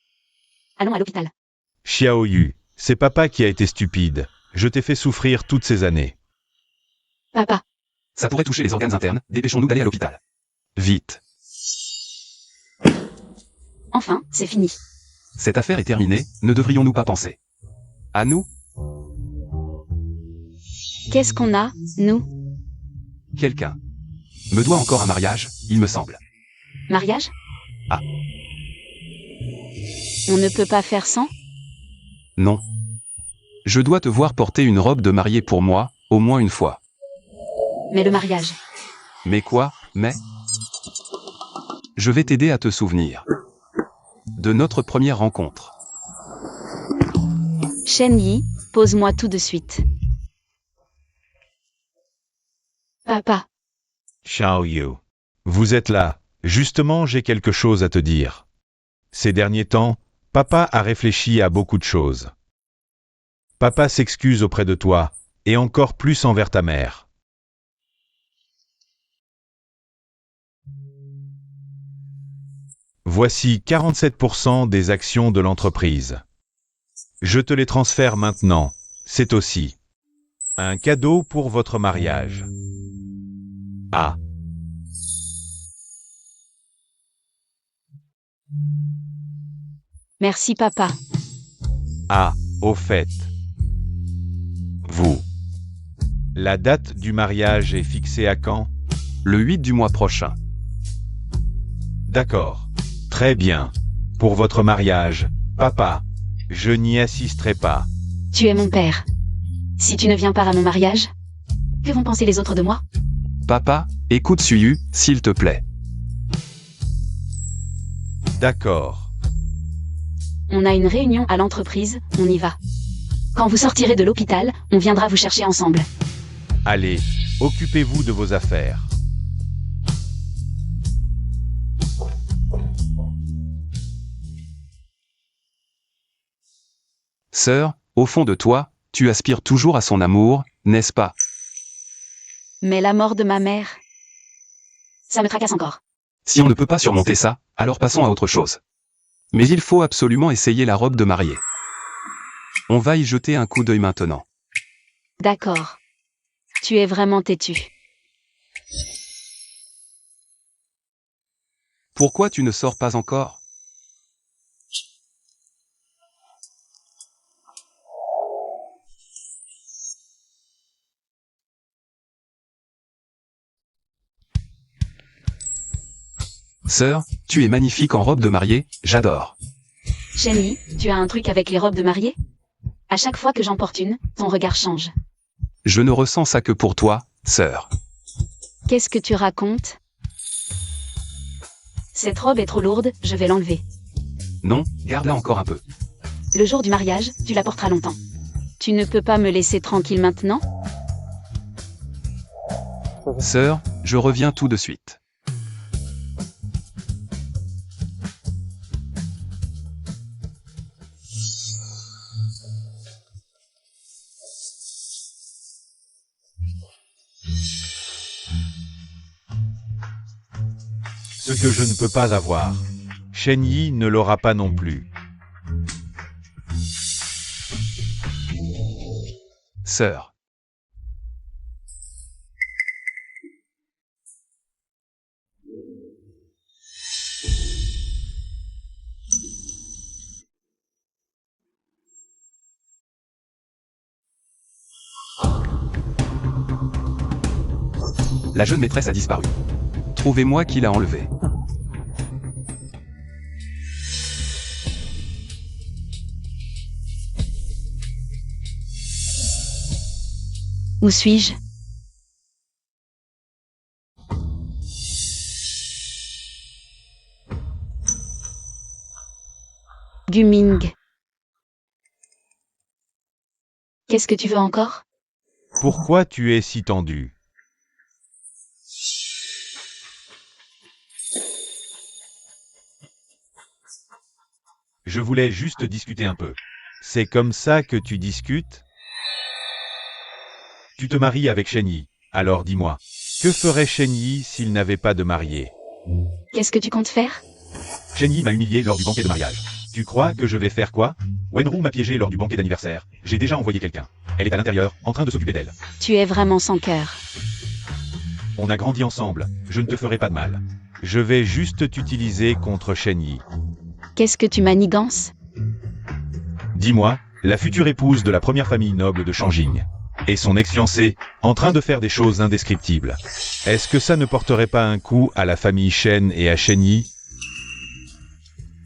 Allons à l'hôpital. Xiaoyu, c'est papa qui a été stupide. Je t'ai fait souffrir toutes ces années. Papa. Ça pourrait toucher les organes internes, dépêchons-nous d'aller à l'hôpital. Vite. Enfin, c'est fini. Cette affaire est terminée, ne devrions-nous pas penser à nous? Qu'est-ce qu'on a, nous? Quelqu'un me doit encore un mariage, il me semble. Mariage? On ne peut pas faire sans? Non. Je dois te voir porter une robe de mariée pour moi, au moins une fois. Mais le mariage. Mais quoi, mais? Je vais t'aider à te souvenir de notre première rencontre. Shen Yi, pose-moi tout de suite. Papa. Xiaoyu. Vous êtes là. Justement, j'ai quelque chose à te dire. Ces derniers temps, papa a réfléchi à beaucoup de choses. Papa s'excuse auprès de toi, et encore plus envers ta mère. Voici 47% des actions de l'entreprise. Je te les transfère maintenant. C'est aussi un cadeau pour votre mariage. Ah. Merci papa. Ah, au fait. Vous. La date du mariage est fixée à quand? Le 8 du mois prochain. D'accord. Très bien. Pour votre mariage, papa, je n'y assisterai pas. Tu es mon père. Si tu ne viens pas à mon mariage, que vont penser les autres de moi? Papa, écoute Suyu, s'il te plaît. D'accord. On a une réunion à l'entreprise, on y va. Quand vous sortirez de l'hôpital, on viendra vous chercher ensemble. Allez, occupez-vous de vos affaires. Sœur, au fond de toi, tu aspires toujours à son amour, n'est-ce pas? Mais la mort de ma mère. Ça me tracasse encore. Si on ne peut pas surmonter ça, alors passons à autre chose. Mais il faut absolument essayer la robe de mariée. On va y jeter un coup d'œil maintenant. D'accord. Tu es vraiment têtu. Pourquoi tu ne sors pas encore? Sœur, tu es magnifique en robe de mariée, j'adore. Shen Yi, tu as un truc avec les robes de mariée? À chaque fois que j'en porte une, ton regard change. Je ne ressens ça que pour toi, sœur. Qu'est-ce que tu racontes? Cette robe est trop lourde, je vais l'enlever. Non, garde-la encore un peu. Le jour du mariage, tu la porteras longtemps. Tu ne peux pas me laisser tranquille maintenant? Sœur, je reviens tout de suite. Ce que je ne peux pas avoir. Shen Yi ne l'aura pas non plus. Sœur. La jeune maîtresse a disparu. Trouvez-moi qui l'a enlevée. Où suis-je? Guming. Qu'est-ce que tu veux encore? Pourquoi tu es si tendu? Je voulais juste discuter un peu. C'est comme ça que tu discutes? Tu te maries avec Shen-Yi, alors dis-moi, que ferait Shen-Yi s'il n'avait pas de mariée? Qu'est-ce que tu comptes faire? Shen-Yi m'a humilié lors du banquet de mariage. Tu crois que je vais faire quoi? Wenru m'a piégé lors du banquet d'anniversaire. J'ai déjà envoyé quelqu'un. Elle est à l'intérieur, en train de s'occuper d'elle. Tu es vraiment sans cœur. On a grandi ensemble, je ne te ferai pas de mal. Je vais juste t'utiliser contre Shen-Yi. Qu'est-ce que tu manigances? Dis-moi, la future épouse de la première famille noble de Shanjing et son ex-fiancé, en train de faire des choses indescriptibles. Est-ce que ça ne porterait pas un coup à la famille Shen et à Shen-Yi?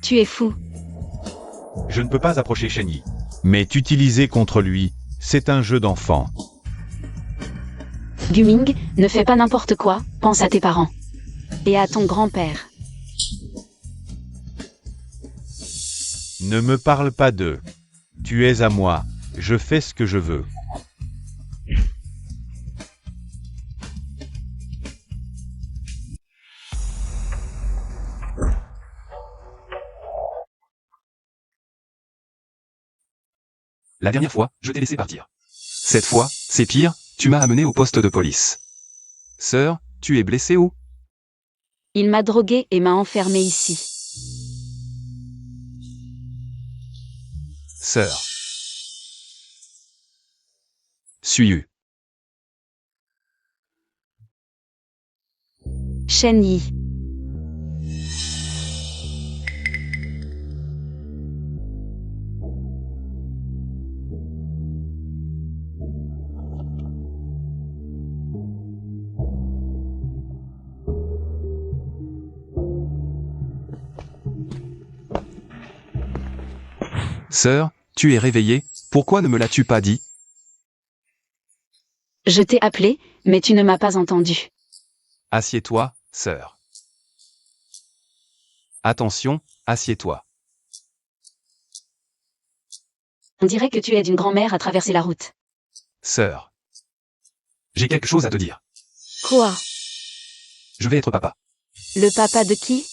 Tu es fou. Je ne peux pas approcher Shen-Yi. Mais t'utiliser contre lui, c'est un jeu d'enfant. Guming, ne fais pas n'importe quoi, pense à tes parents. Et à ton grand-père. Ne me parle pas d'eux. Tu es à moi, je fais ce que je veux. La dernière fois, je t'ai laissé partir. Cette fois, c'est pire, tu m'as amené au poste de police. Sœur, tu es blessée où? Il m'a drogué et m'a enfermé ici. Sœur. Suis-eu. Shen-Yi. Sœur, tu es réveillée, pourquoi ne me l'as-tu pas dit? Je t'ai appelé, mais tu ne m'as pas entendu. Assieds-toi, sœur. Attention, assieds-toi. On dirait que tu aides une grand-mère à traverser la route. Sœur. J'ai quelque chose à te dire. Quoi? Je vais être papa. Le papa de qui?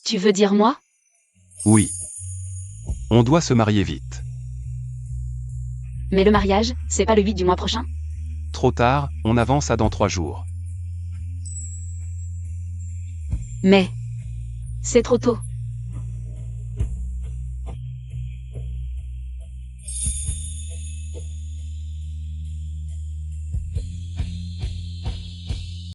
Tu veux dire moi? Oui. On doit se marier vite. Mais le mariage, c'est pas le 8 du mois prochain? Trop tard, on avance à dans 3 jours. Mais... c'est trop tôt.